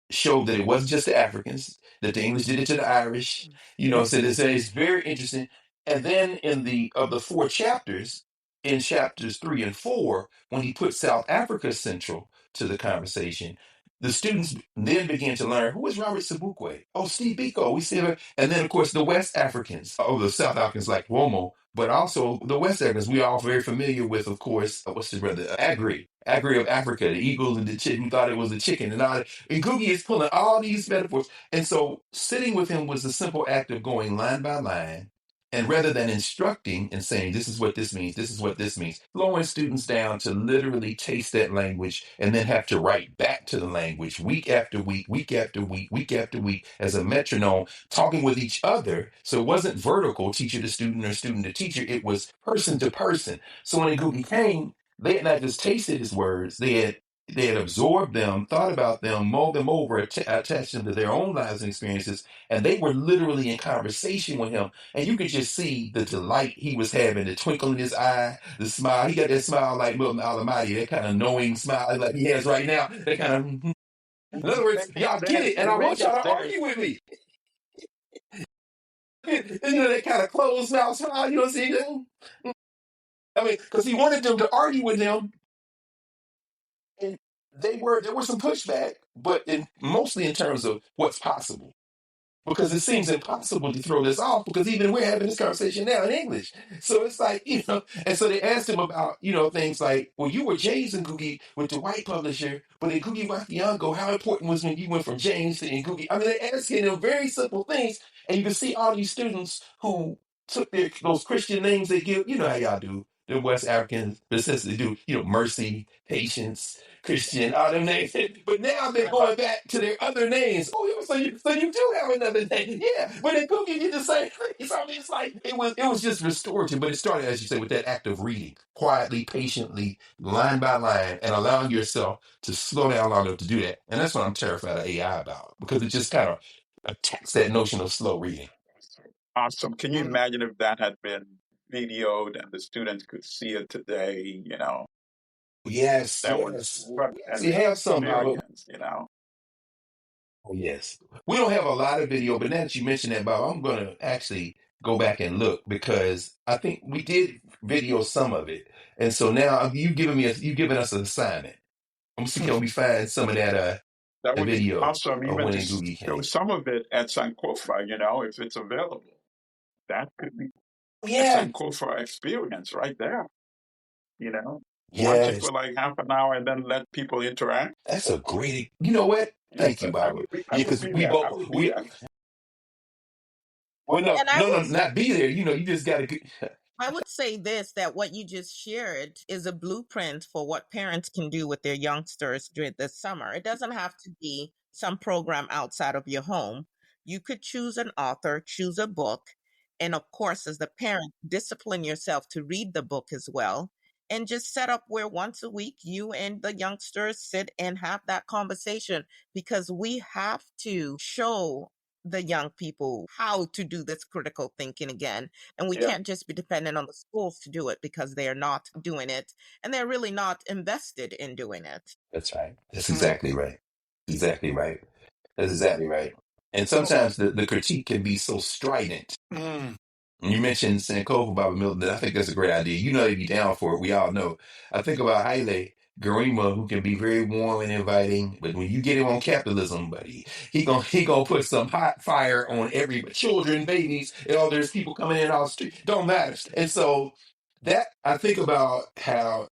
showed that it wasn't just the Africans, that the English did it to the Irish, so it's very interesting. And then of the 4 chapters, in chapters 3 and 4, when he put South Africa central to the conversation, the students then began to learn who is Robert Sobukwe? Oh, Steve Biko. We see him. And then, of course, the West Africans, the South Africans like Womo, but also the West Africans. We are all very familiar with, of course, what's his brother? Agri of Africa, the eagles and the chicken who thought it was a chicken and all that. And Ngugi is pulling all these metaphors. And so sitting with him was a simple act of going line by line. And rather than instructing and saying, this is what this means, this is what this means, slowing students down to literally taste that language and then have to write back to the language week after week, week after week, week after week as a metronome, talking with each other. So it wasn't vertical, teacher to student or student to teacher, it was person to person. So when Ngugi came, they had not just tasted his words, they had absorbed them, thought about them, mulled them over, attached them to their own lives and experiences, and they were literally in conversation with him. And you could just see the delight he was having, the twinkle in his eye, the smile. He got that smile like Milton Allimadi, that kind of knowing smile like he has right now. That kind of, in other words, y'all get it, and I want y'all to argue with me. That kind of closed mouth smile, you know what I'm saying? I mean, because he wanted them to argue with him, and there was some pushback, but mostly in terms of what's possible. Because it seems impossible to throw this off because even we're having this conversation now in English. So it's like, and so they asked him about, things like, well, you were James and Ngugi with the white publisher, but in Ngugi wa Thiong'o, how important was when you went from James to Ngugi? I mean, they're asking them very simple things, and you can see all these students who took those Christian names they give, you know how y'all do, the West Africans, but since they do, mercy, patience, Christian, all them names. But now they're going back to their other names. Oh, so you do have another name. Yeah. But in Cookie, you just say, so I mean, it's like it was just restorative, but it started, as you say, with that act of reading, quietly, patiently, line by line, and allowing yourself to slow down long enough to do that. And that's what I'm terrified of AI about, because it just kind of attacks that notion of slow reading. Awesome. Can you imagine if that had been videoed and the students could see it today, Yes, that yes. was You have some, experience, Oh, yes. We don't have a lot of video, but now that you mentioned that, Bob, I'm going to actually go back and look because I think we did video some of it. And so now you've given us an assignment. I'm see can we find some of that that would video be awesome. of Even when to Ngugi show came. some of it at Sankofa, if it's available. That could be a Yeah. Sankofa experience right there. Watch it Yes. for like half an hour and then let people interact. That's a great. You know what? Thank you, Bob. Because we both well, no, not be there. You just got to. I would say this, that what you just shared is a blueprint for what parents can do with their youngsters during the summer. It doesn't have to be some program outside of your home. You could choose an author, choose a book, and of course, as the parent, discipline yourself to read the book as well. And just set up where once a week you and the youngsters sit and have that conversation, because we have to show the young people how to do this critical thinking again. And we can't just be dependent on the schools to do it, because they're not doing it and they're really not invested in doing it. That's right. That's exactly right. Exactly right. That's exactly right. And sometimes the critique can be so strident. You mentioned Sankofa, Baba Milton. I think that's a great idea. They'd be down for it. We all know. I think about Haile Garima, who can be very warm and inviting, but when you get him on capitalism, buddy, he gonna put some hot fire on every children, babies, and all there's people coming in off the street. Don't matter. And so that I think about how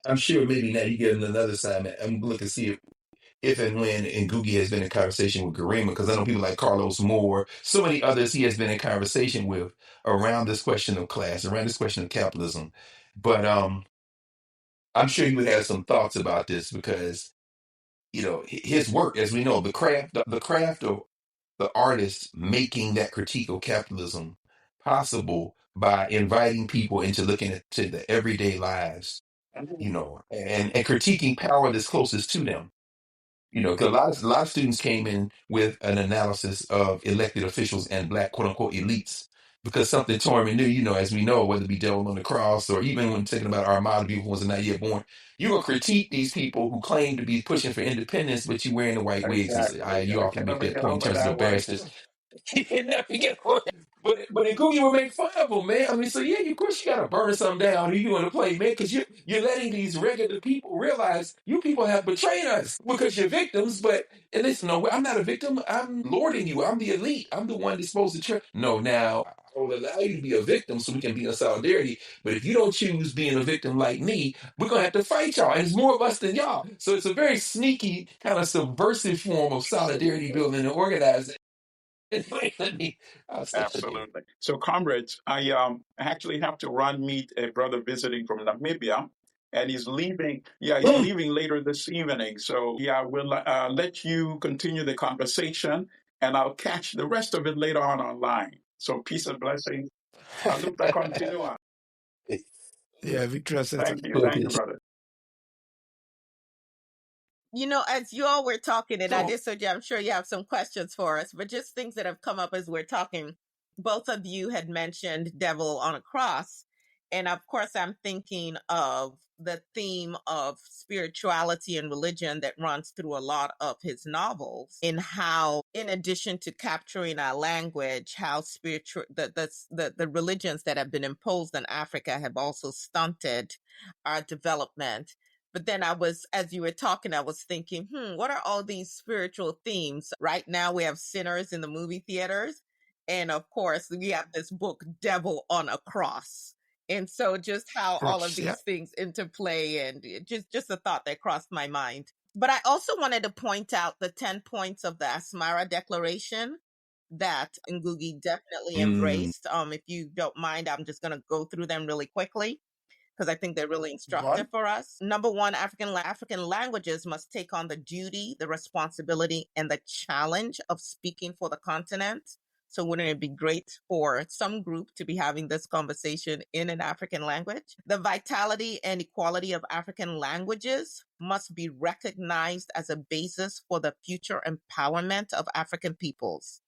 I'm sure maybe now you get another assignment. I'm looking to see if and when Ngugi has been in conversation with Garima, because I know people like Carlos Moore, so many others he has been in conversation with around this question of class, around this question of capitalism. But I'm sure you would have some thoughts about this because, his work, as we know, the craft of the artist making that critique of capitalism possible by inviting people into looking at to the everyday lives, and critiquing power that's closest to them. 'Cause a lot of students came in with an analysis of elected officials and black quote unquote elites because something Tormin knew, as we know, whether it be Devil on the Cross or even when thinking about Armada, people who was not yet born, you will critique these people who claim to be pushing for independence, but you wearing the white wigs. You all can make that point in terms of the barristers. But Ngugi would make fun of them, man. I mean, so yeah, of course you gotta burn something down if you want to play, man, because you're letting these regular people realize you people have betrayed us because you're victims. But and listen, no, I'm not a victim. I'm lording you. I'm the elite. I'm the one that's supposed to. No, now I will allow you to be a victim so we can be in solidarity. But if you don't choose being a victim like me, we're gonna have to fight y'all. And it's more of us than y'all. So it's a very sneaky, kind of subversive form of solidarity building and organizing. I'll stop there. Absolutely. So, comrades, I actually have to run meet a brother visiting from Namibia, and he's leaving. Yeah, he's leaving later this evening. So, yeah, we'll let you continue the conversation, and I'll catch the rest of it later on online. So, peace and blessings. Aluta continua. Yeah, Victor said Thank you, brother. You know, as you all were talking, and So- Adesoji, I'm sure you have some questions for us, but just things that have come up as we're talking. Both of you had mentioned Devil on a Cross. And of course, I'm thinking of the theme of spirituality and religion that runs through a lot of his novels, in how, in addition to capturing our language, how spiritual the religions that have been imposed in Africa have also stunted our development. But then as you were talking, I was thinking, what are all these spiritual themes? Right now we have sinners in the movie theaters. And of course, we have this book, Devil on a Cross. And so just how all of these things interplay, and just a thought that crossed my mind. But I also wanted to point out the 10 points of the Asmara Declaration that Ngugi definitely embraced. If you don't mind, I'm just going to go through them really quickly, because I think they're really instructive for us. Number one, African languages must take on the duty, the responsibility, and the challenge of speaking for the continent. So wouldn't it be great for some group to be having this conversation in an African language? The vitality and equality of African languages must be recognized as a basis for the future empowerment of African peoples.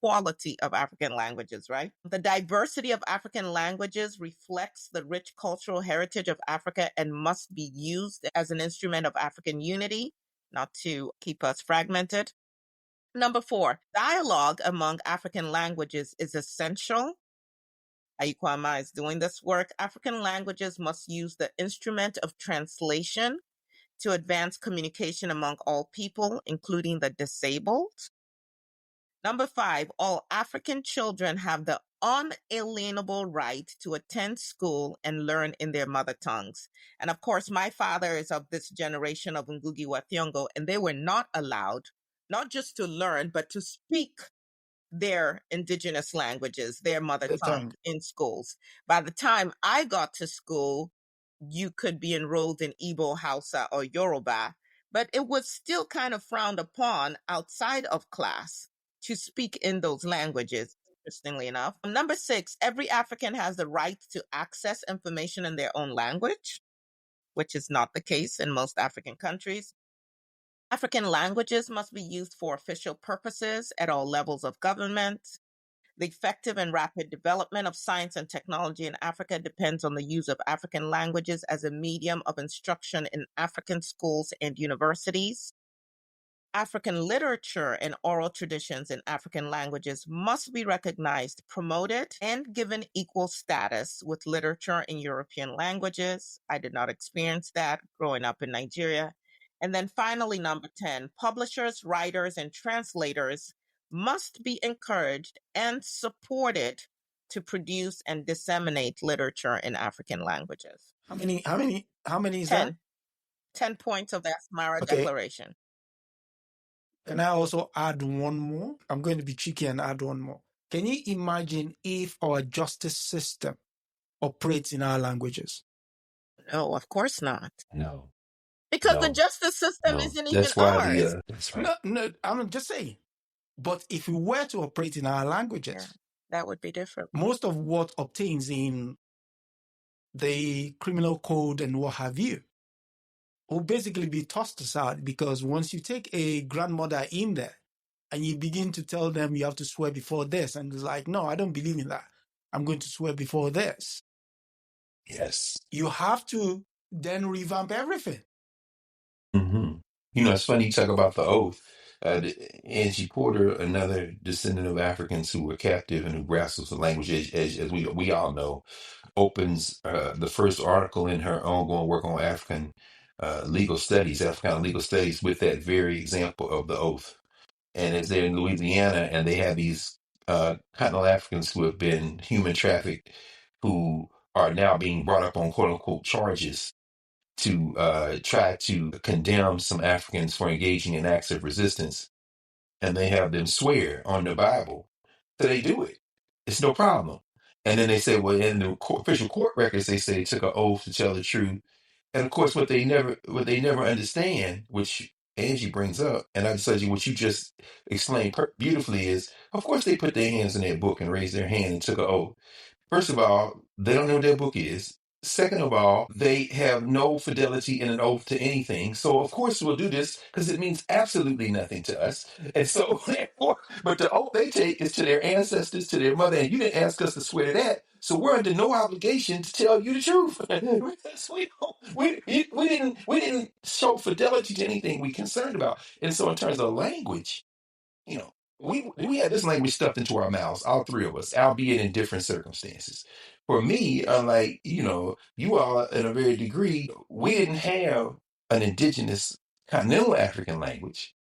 Quality of African languages, right? The diversity of African languages reflects the rich cultural heritage of Africa and must be used as an instrument of African unity, not to keep us fragmented. Number 4, dialogue among African languages is essential. Aikwama is doing this work. African languages must use the instrument of translation to advance communication among all people, including the disabled. Number 5, all African children have the unalienable right to attend school and learn in their mother tongues. And of course, my father is of this generation of Ngugi wa Thiong'o, and they were not allowed, not just to learn, but to speak their indigenous languages, their mother tongue in schools. By the time I got to school, you could be enrolled in Igbo, Hausa, or Yoruba, but it was still kind of frowned upon outside of class to speak in those languages, interestingly enough. Number 6, every African has the right to access information in their own language, which is not the case in most African countries. African languages must be used for official purposes at all levels of government. The effective and rapid development of science and technology in Africa depends on the use of African languages as a medium of instruction in African schools and universities. African literature and oral traditions in African languages must be recognized, promoted, and given equal status with literature in European languages. I did not experience that growing up in Nigeria. And then finally, number 10, publishers, writers, and translators must be encouraged and supported to produce and disseminate literature in African languages. How many is 10. that? 10 points of the Asmara Declaration. Can I also add one more? I'm going to be cheeky and add one more. Can you imagine if our justice system operates in our languages? No, of course not. No. Because the justice system isn't even That's why ours. that's right. No, I'm just saying. But if we were to operate in our languages, that would be different. Most of what obtains in the criminal code and what have you will basically be tossed aside, because once you take a grandmother in there and you begin to tell them you have to swear before this, and it's like, no, I don't believe in that. I'm going to swear before this. Yes. You have to then revamp everything. Mm-hmm. You know, it's funny you talk about the oath. Angie Porter, another descendant of Africans who were captive and who grasped the language, as we all know, opens the first article in her ongoing work on African legal studies, Africana legal studies, with that very example of the oath. And it's there in Louisiana, and they have these continental Africans who have been human trafficked, who are now being brought up on quote unquote charges to try to condemn some Africans for engaging in acts of resistance, and they have them swear on the Bible. So they do it. It's no problem. And then they say, well, in the official court records, they say they took an oath to tell the truth. And of course, what they never understand, which Angie brings up, and I just you what you just explained beautifully, is of course they put their hands in their book and raised their hand and took an oath. First of all, they don't know what their book is. Second of all, they have no fidelity in an oath to anything. So of course we'll do this because it means absolutely nothing to us. And so therefore, but the oath they take is to their ancestors, to their mother, and you didn't ask us to swear to that. So we're under no obligation to tell you the truth. We didn't show fidelity to anything we concerned about. And so in terms of language, you know, we had this language stuffed into our mouths, all three of us, albeit in different circumstances. For me, unlike, you all in a very degree, we didn't have an indigenous continental African language.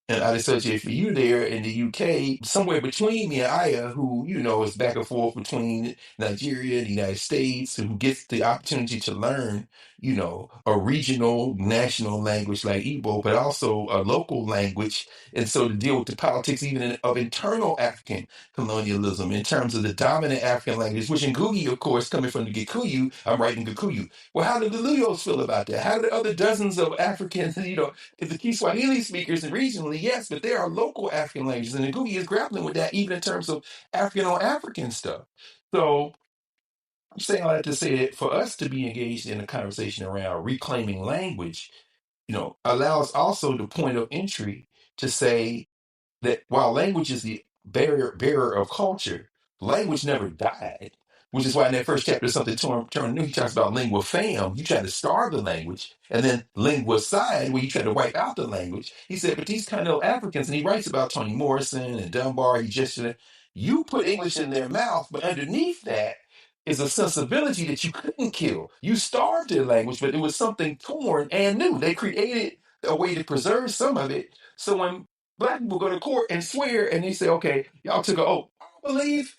And I'd associate for you there in the UK, somewhere between me and Aya, who, is back and forth between Nigeria and the United States, who gets the opportunity to learn, a regional, national language like Igbo, but also a local language. And so to deal with the politics even of internal African colonialism in terms of the dominant African language, which in Ngugi, of course, coming from the Gikuyu, I'm writing Gikuyu. Well, how do the Luyos feel about that? How do the other dozens of Africans, the Kiswahili speakers and regionally, yes, but there are local African languages, and Ngugi is grappling with that even in terms of African on African stuff. So I'm saying all that to say that for us to be engaged in a conversation around reclaiming language, allows also the point of entry to say that while language is the bearer of culture, language never died. Which is why in that first chapter, something Turner New, he talks about lingua fam. You try to starve the language, and then lingua side, where you try to wipe out the language. He said, but these continental Africans, and he writes about Toni Morrison and Dunbar, you put English in their mouth, but underneath that is a sensibility that you couldn't kill. You starved their language, but it was something torn and new. They created a way to preserve some of it. So when Black people go to court and swear, and they say, okay, y'all took an oath. I don't believe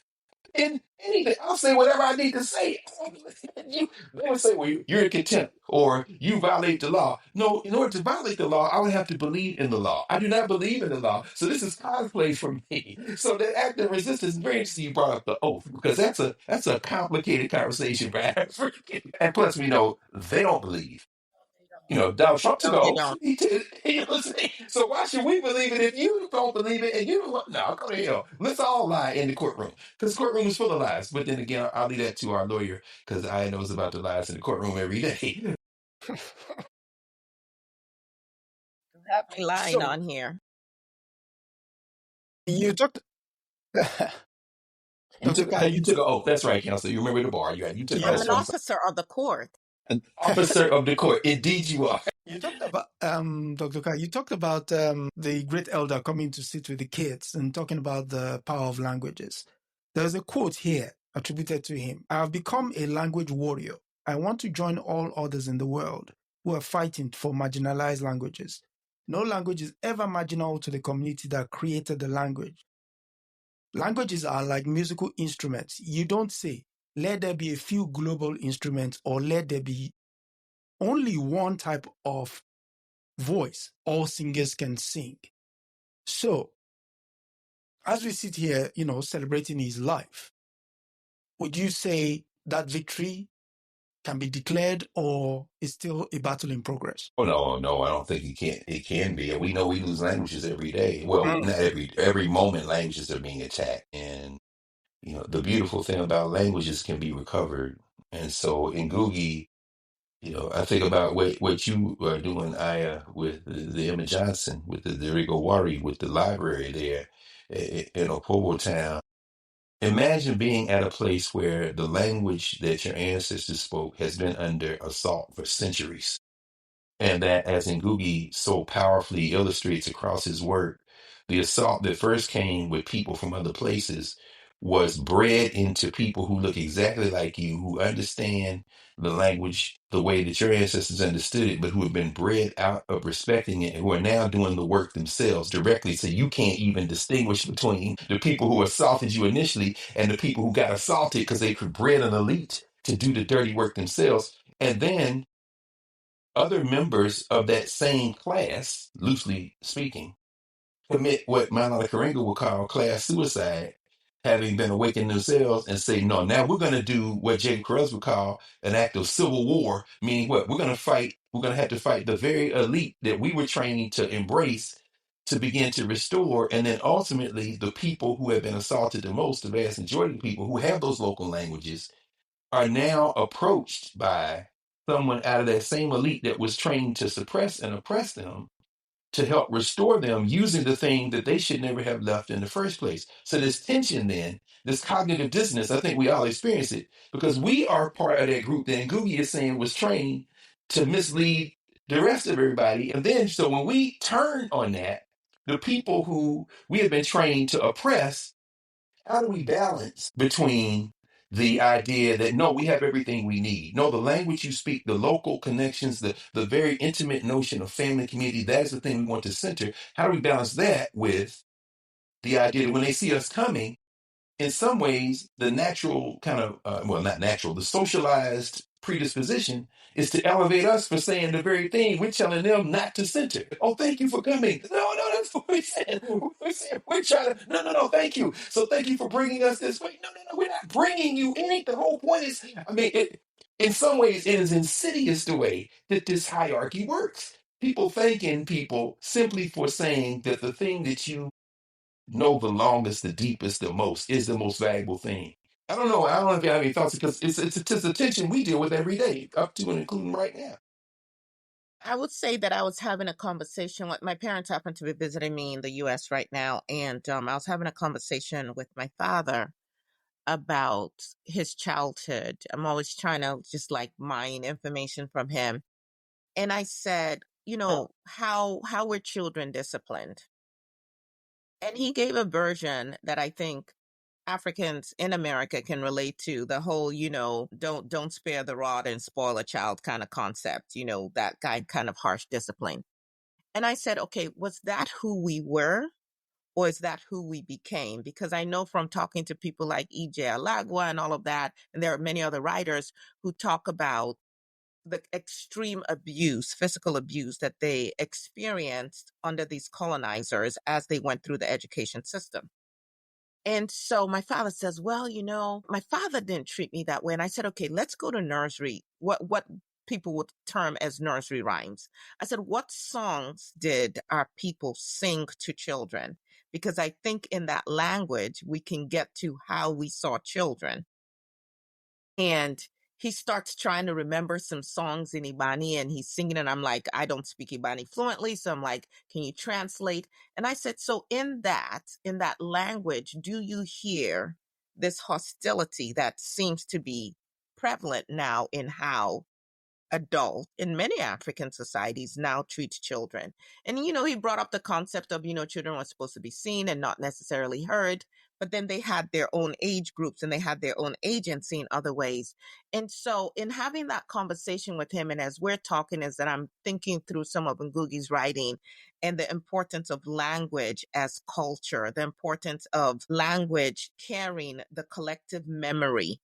in anything. I'll say whatever I need to say. I don't believe in you. They would say, well, you're in contempt or you violate the law. No, in order to violate the law, I would have to believe in the law. I do not believe in the law. So this is cosplay for me. So the act of resistance is very interesting you brought up the oath, because that's a complicated conversation for African. And plus, we know they don't believe. Donald Trump took No, an they oath. don't. What I'm saying? So why should we believe it if you don't believe it and you don't want? No, go to hell. Let's all lie in the courtroom, because the courtroom is full of lies. But then again, I'll leave that to our lawyer, because I knows about the lies in the courtroom every day. Have me lying So on here. you talked, You Dr. took Kai, you took an oath. That's right, Counselor. You remember the bar. You took an I'm oath. an yes. officer of the court. An officer of the court. Indeed, you are. You talked about, Dr. Kai, you talked about the great elder coming to sit with the kids and talking about the power of languages. There's a quote here attributed to him. I have become a language warrior. I want to join all others in the world who are fighting for marginalized languages. No language is ever marginal to the community that created the language. Languages are like musical instruments. You don't say, let there be a few global instruments, or let there be only one type of voice all singers can sing. So, as we sit here, celebrating his life, would you say that victory can be declared, or is still a battle in progress? Oh no, I don't think it can. It can be. And we know we lose languages every day. Well, not every moment languages are being attacked. And the beautiful thing about languages can be recovered. And so in Ngugi, I think about what you are doing, Aya, with the Emma Johnson, with the Rigowari, with the library there in Opobo Town. Imagine being at a place where the language that your ancestors spoke has been under assault for centuries. And that, as Ngugi so powerfully illustrates across his work, The assault that first came with people from other places was bred into people who look exactly like you, who understand the language the way that your ancestors understood it, but who have been bred out of respecting it and who are now doing the work themselves directly. So you can't even distinguish between the people who assaulted you initially and the people who got assaulted because they were bred an elite to do the dirty work themselves. And then other members of that same class, loosely speaking, commit what Manuel Karenga would call class suicide, having been awakened themselves and say, no, now we're going to do what Jacob Carruthers would call an act of civil war, meaning what? We're going to fight, we're going to have to fight the very elite that we were training to embrace to begin to restore. And then ultimately, the people who have been assaulted the most, the vast majority of people who have those local languages, are now approached by someone out of that same elite that was trained to suppress and oppress them to help restore them using the thing that they should never have left in the first place. So this tension then, this cognitive dissonance, I think we all experience it because we are part of that group that Ngugi is saying was trained to mislead the rest of everybody. And then, so when we turn on that, the people who we have been trained to oppress, how do we balance between the idea that no, we have everything we need? No, the language you speak, the local connections, the very intimate notion of family community, that is the thing we want to center. How do we balance that with the idea that when they see us coming, in some ways, the natural kind of, well, not natural, the socialized predisposition is to elevate us for saying the very thing we're telling them not to center. Oh, thank you for coming. No, that's what we said. We're trying to, no, thank you. So thank you for bringing us this way. No, we're not bringing you anything. The whole point is, I mean, in some ways, it is insidious the way that this hierarchy works. People thanking people simply for saying that the thing that you know the longest, the deepest, the most is the most valuable thing. I don't know. I don't know if you have any thoughts because it's a tension we deal with every day, up to and including right now. I would say that I was having a conversation with my parents. Happen to be visiting me in the U.S. right now, and I was having a conversation with my father about his childhood. I'm always trying to just like mine information from him, and I said, how were children disciplined? And he gave a version that I think Africans in America can relate to, the whole, don't spare the rod and spoil a child kind of concept, that kind of harsh discipline. And I said, okay, was that who we were? Or is that who we became? Because I know from talking to people like E.J. Alagwa and all of that, and there are many other writers who talk about the extreme abuse, physical abuse that they experienced under these colonizers as they went through the education system. And so my father says, well, my father didn't treat me that way. And I said, okay, let's go to nursery. What people would term as nursery rhymes. I said, what songs did our people sing to children? Because I think in that language, we can get to how we saw children. And he starts trying to remember some songs in Ibani and he's singing and I'm like, I don't speak Ibani fluently. So I'm like, can you translate? And I said, so in that language, do you hear this hostility that seems to be prevalent now in how adults in many African societies now treat children? And, he brought up the concept of, children were supposed to be seen and not necessarily heard, but then they had their own age groups and they had their own agency in other ways. And so in having that conversation with him, and as we're talking, is that I'm thinking through some of Ngugi's writing and the importance of language as culture, the importance of language carrying the collective memory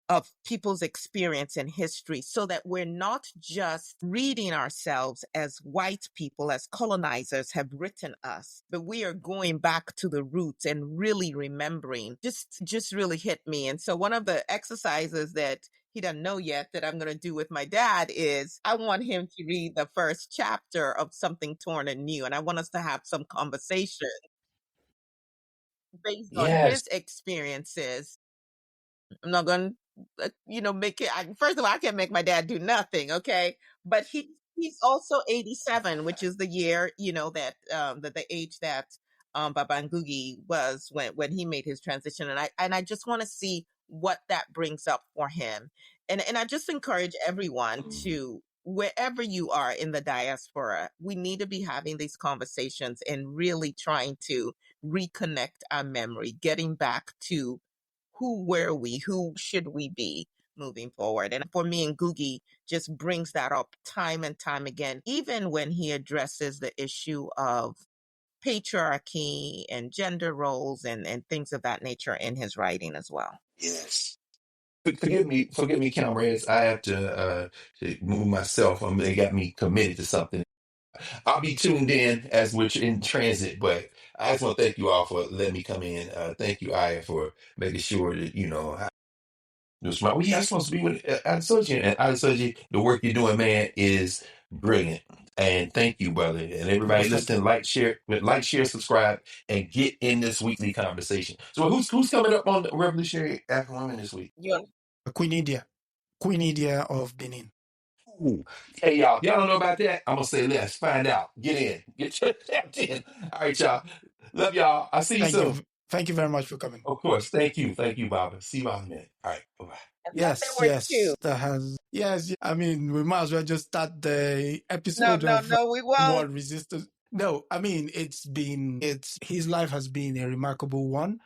of people's experience and history, so that we're not just reading ourselves as white people, as colonizers have written us, but we are going back to the roots and really remembering. Just really hit me. And so one of the exercises that he doesn't know yet that I'm going to do with my dad is I want him to read the first chapter of Something Torn and New. And I want us to have some conversation based on his experiences. I'm not going to, make it. First of all, I can't make my dad do nothing. Okay. But he's also 87, which is the year, that, the age that, Baba Ngugi was when he made his transition. And I just want to see what that brings up for him. And I just encourage everyone to wherever you are in the diaspora, we need to be having these conversations and really trying to reconnect our memory, getting back to who were we, who should we be moving forward. And for me, Ngugi just brings that up time and time again, even when he addresses the issue of patriarchy and gender roles and things of that nature in his writing as well. Yes. Forgive me, comrades. I have to move myself. They got me committed to something. I'll be tuned in as we're in transit, but I just want to thank you all for letting me come in. Thank you, Aya, for making sure that it was right. Yeah, I'm supposed to be with Adesoji, and Adesoji, the work you're doing, man, is brilliant. And thank you, brother, and everybody listening. Like, share, subscribe, and get in this weekly conversation. So, who's coming up on the Revolutionary African Women this week? Yeah. Queen India of Benin. Ooh. Hey, y'all don't know about that? I'm gonna say let's find out. Get in. All right, y'all. Love y'all. I'll see you soon. Thank you very much for coming. Of course. Thank you, Baba. See you in a minute. All right, bye-bye. Yes. I mean, we might as well just start the episode of No, we won't. World Resistance. No, I mean, his life has been a remarkable one.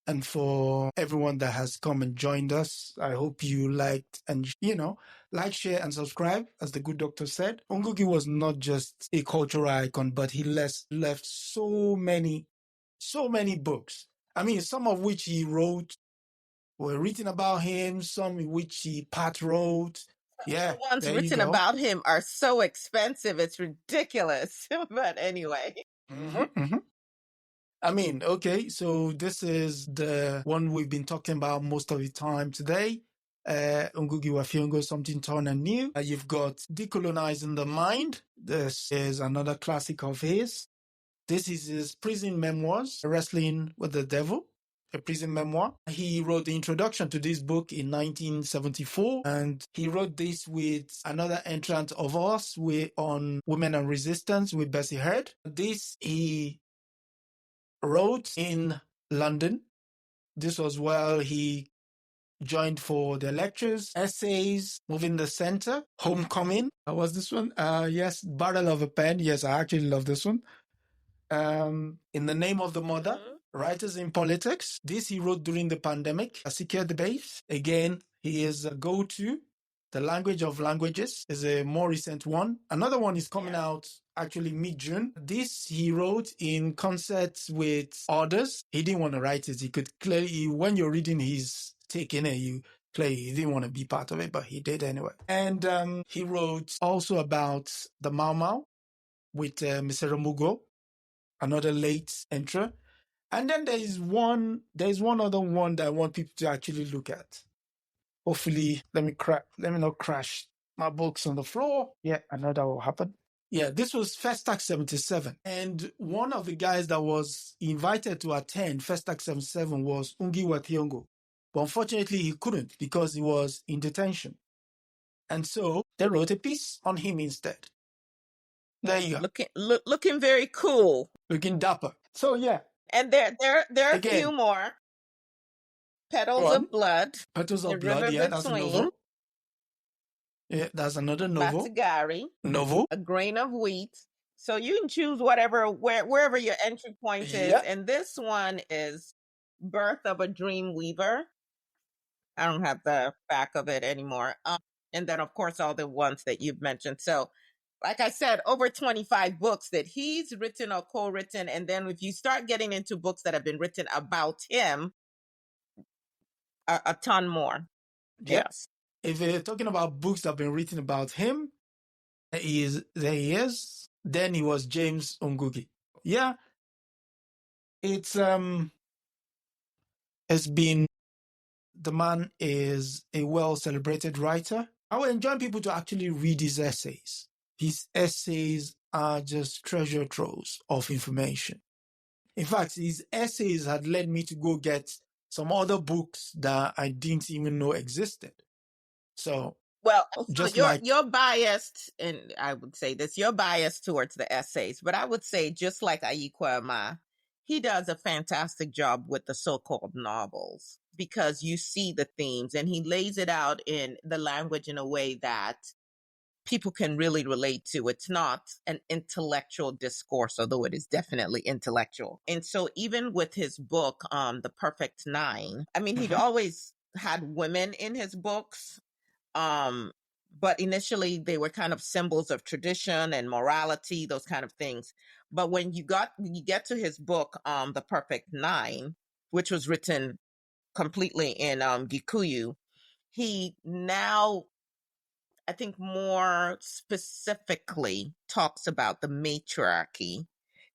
And for everyone that has come and joined us, I hope you liked and, like, share, and subscribe, as the good doctor said. Ngugi was not just a cultural icon, but he left so many books. I mean, some of which he wrote were written about him, some in which he part wrote. Yeah, the ones written about him are so expensive, it's ridiculous. But anyway. I mean, okay, so this is the one we've been talking about most of the time today. Ngugi wa Thiong'o, Something Torn and New. You've got Decolonizing the Mind. This is another classic of his. This is his prison memoirs, Wrestling with the Devil, a prison memoir. He wrote the introduction to this book in 1974, and he wrote this with another entrant of us on Women and Resistance with Bessie Heard. This he wrote in London. This was while he joined for the lectures, essays, Moving the Center, Homecoming. Was this one? Yes, Barrel of a Pen. Yes, I actually love this one. In the Name of the Mother, Writers in Politics. This he wrote during the pandemic. A Secure Debate. Again, he is a go-to. The Language of Languages is a more recent one. Another one is coming out actually mid-June. This he wrote in concert with others. He didn't want to write it. He could clearly, when you're reading his take in it, you play. He didn't want to be part of it, but he did anyway. And he wrote also about the Mau Mau with Mr. Mugo, another late entry. And then there's one other one that I want people to actually look at. Hopefully, let me not crash my books on the floor. Yeah, I know that will happen. Yeah, this was Festac 77. And one of the guys that was invited to attend Festac 77 was Ngugi wa Thiong'o. But unfortunately, he couldn't because he was in detention. And so they wrote a piece on him instead. There you go. Looking very cool. Looking dapper. So yeah. And there are a few more. Petals of Blood. Petals of Blood, yeah, that's a novel. Yeah, that's another novel. Matsugari. Novel. A Grain of Wheat. So you can choose wherever your entry point is. And this one is Birth of a Dream Weaver. I don't have the back of it anymore. And then, of course, all the ones that you've mentioned. So, like I said, over 25 books that he's written or co-written. And then if you start getting into books that have been written about him, a ton more. Yes. If you're talking about books that have been written about him, there he is. Then he was James Ngugi. Yeah. The man is a well-celebrated writer. I would enjoy people to actually read his essays. His essays are just treasure troves of information. In fact, his essays had led me to go get some other books that I didn't even know existed. So, you're biased, and I would say this, you're biased towards the essays, but I would say just like Ayikwa, he does a fantastic job with the so-called novels because you see the themes and he lays it out in the language in a way that people can really relate to. It's not an intellectual discourse, although it is definitely intellectual. And so even with his book, The Perfect Nine, I mean, he'd always had women in his books. But initially they were kind of symbols of tradition and morality, those kind of things. But when you get to his book, The Perfect Nine, which was written completely in Gikuyu, he now, I think, more specifically talks about the matriarchy.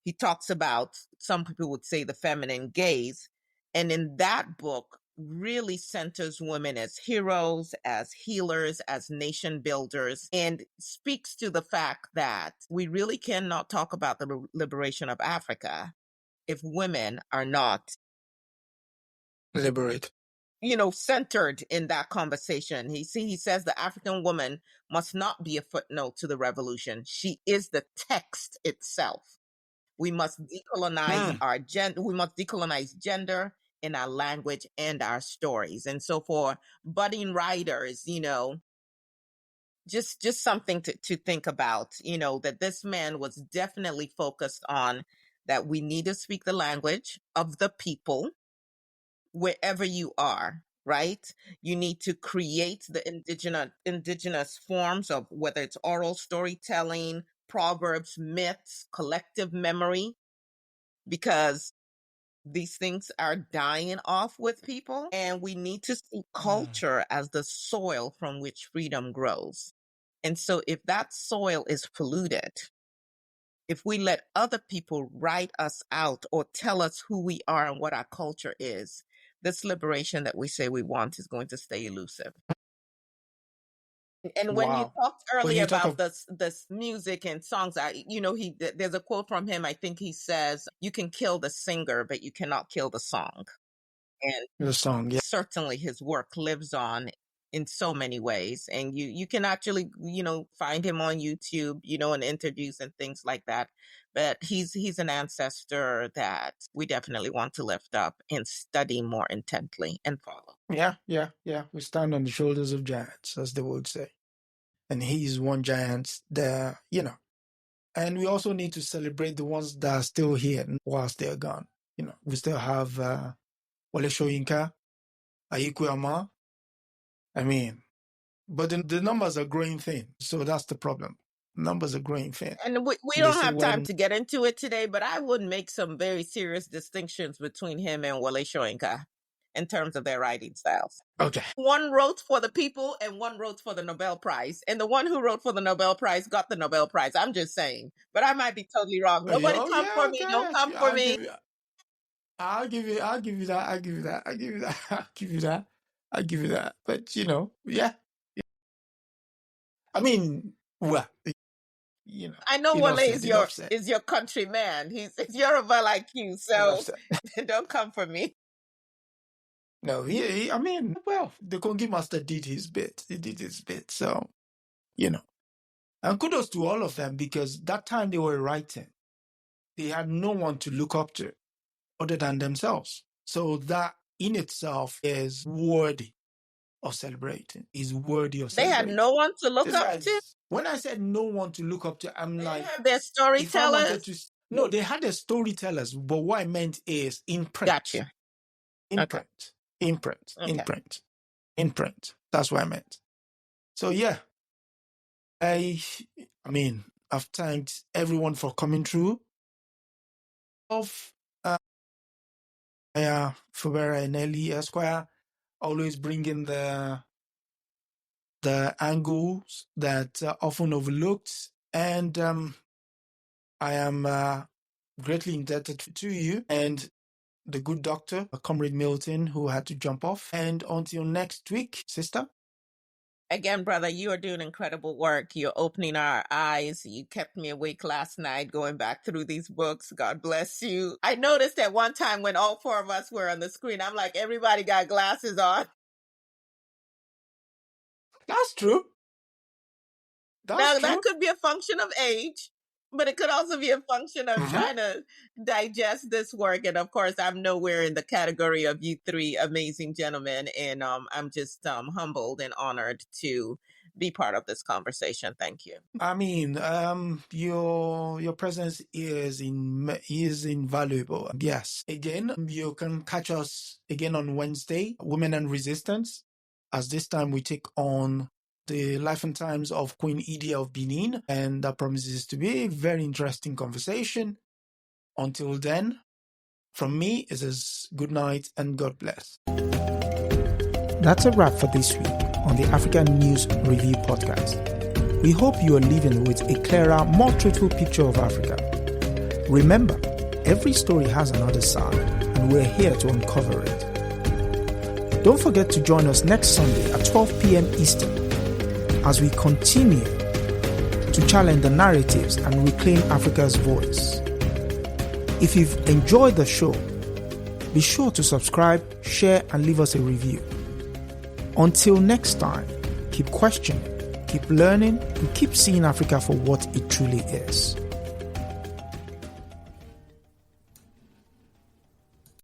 He talks about, some people would say, the feminine gaze. And in that book, really centers women as heroes, as healers, as nation builders, and speaks to the fact that we really cannot talk about the liberation of Africa if women are not Liberate. Centered in that conversation. He says the African woman must not be a footnote to the revolution. She is the text itself. We must decolonize our gender. We must decolonize gender in our language and our stories. And so for budding writers, just something to think about, that this man was definitely focused on that we need to speak the language of the people wherever you are, right? You need to create the indigenous forms of, whether it's oral storytelling, proverbs, myths, collective memory, because these things are dying off with people, and we need to see culture as the soil from which freedom grows. And so if that soil is polluted, if we let other people write us out or tell us who we are and what our culture is, this liberation that we say we want is going to stay elusive. And when you talked earlier about this music and songs, there's a quote from him. I think he says, "You can kill the singer, but you cannot kill the song." And The song, yeah. Certainly his work lives on in so many ways. And you can actually, find him on YouTube, in interviews and things like that. But he's an ancestor that we definitely want to lift up and study more intently and follow. Yeah. We stand on the shoulders of giants, as they would say. And he's one giant there, And we also need to celebrate the ones that are still here whilst they're gone. We still have Wale Soyinka, Ayiku Ama. I mean, but the numbers are growing thin. So that's the problem. Numbers are growing thin. And we don't have time to get into it today, but I would make some very serious distinctions between him and Wale Soyinka in terms of their writing styles. Okay. One wrote for the people and one wrote for the Nobel Prize. And the one who wrote for the Nobel Prize got the Nobel Prize. I'm just saying. But I might be totally wrong. Nobody come for me. Don't come for me. I'll give you that. But, yeah. I mean, well, I know Wale is your countryman. He's Yoruba like you, so don't come for me. No, the Kongi Master did his bit. He did his bit. So, and kudos to all of them, because that time they were writing, they had no one to look up to other than themselves. So that in itself is worthy of celebrating. Is worthy of celebrating. They had no one to look up to? When I said no one to look up to, I'm like... They have their storytellers? No, they had their storytellers, but what I meant is imprint. Gotcha. Imprint. Okay. Imprint. That's what I meant. So, yeah. I've thanked everyone for coming through. Fubara and Eneli Esquire, always bringing the angles that are often overlooked. And I am greatly indebted to you and the good doctor, Comrade Milton, who had to jump off. And until next week, sister. Again, brother, you are doing incredible work. You're opening our eyes. You kept me awake last night going back through these books. God bless you. I noticed at one time when all four of us were on the screen, I'm like, everybody got glasses on. That's true. That could be a function of age, but it could also be a function of trying to digest this work. And of course, I'm nowhere in the category of you three amazing gentlemen. And I'm just humbled and honored to be part of this conversation. Thank you. I mean, your presence is invaluable. Yes. Again, you can catch us again on Wednesday, Women and Resistance, as this time we take on the life and times of Queen Idia of Benin, and that promises to be a very interesting conversation. Until then, from me, it is good night and God bless. That's a wrap for this week on the African News Review podcast. We hope you are leaving with a clearer, more truthful picture of Africa. Remember, every story has another side, and we're here to uncover it. Don't forget to join us next Sunday at 12 p.m. Eastern as we continue to challenge the narratives and reclaim Africa's voice. If you've enjoyed the show, be sure to subscribe, share, and leave us a review. Until next time, keep questioning, keep learning, and keep seeing Africa for what it truly is.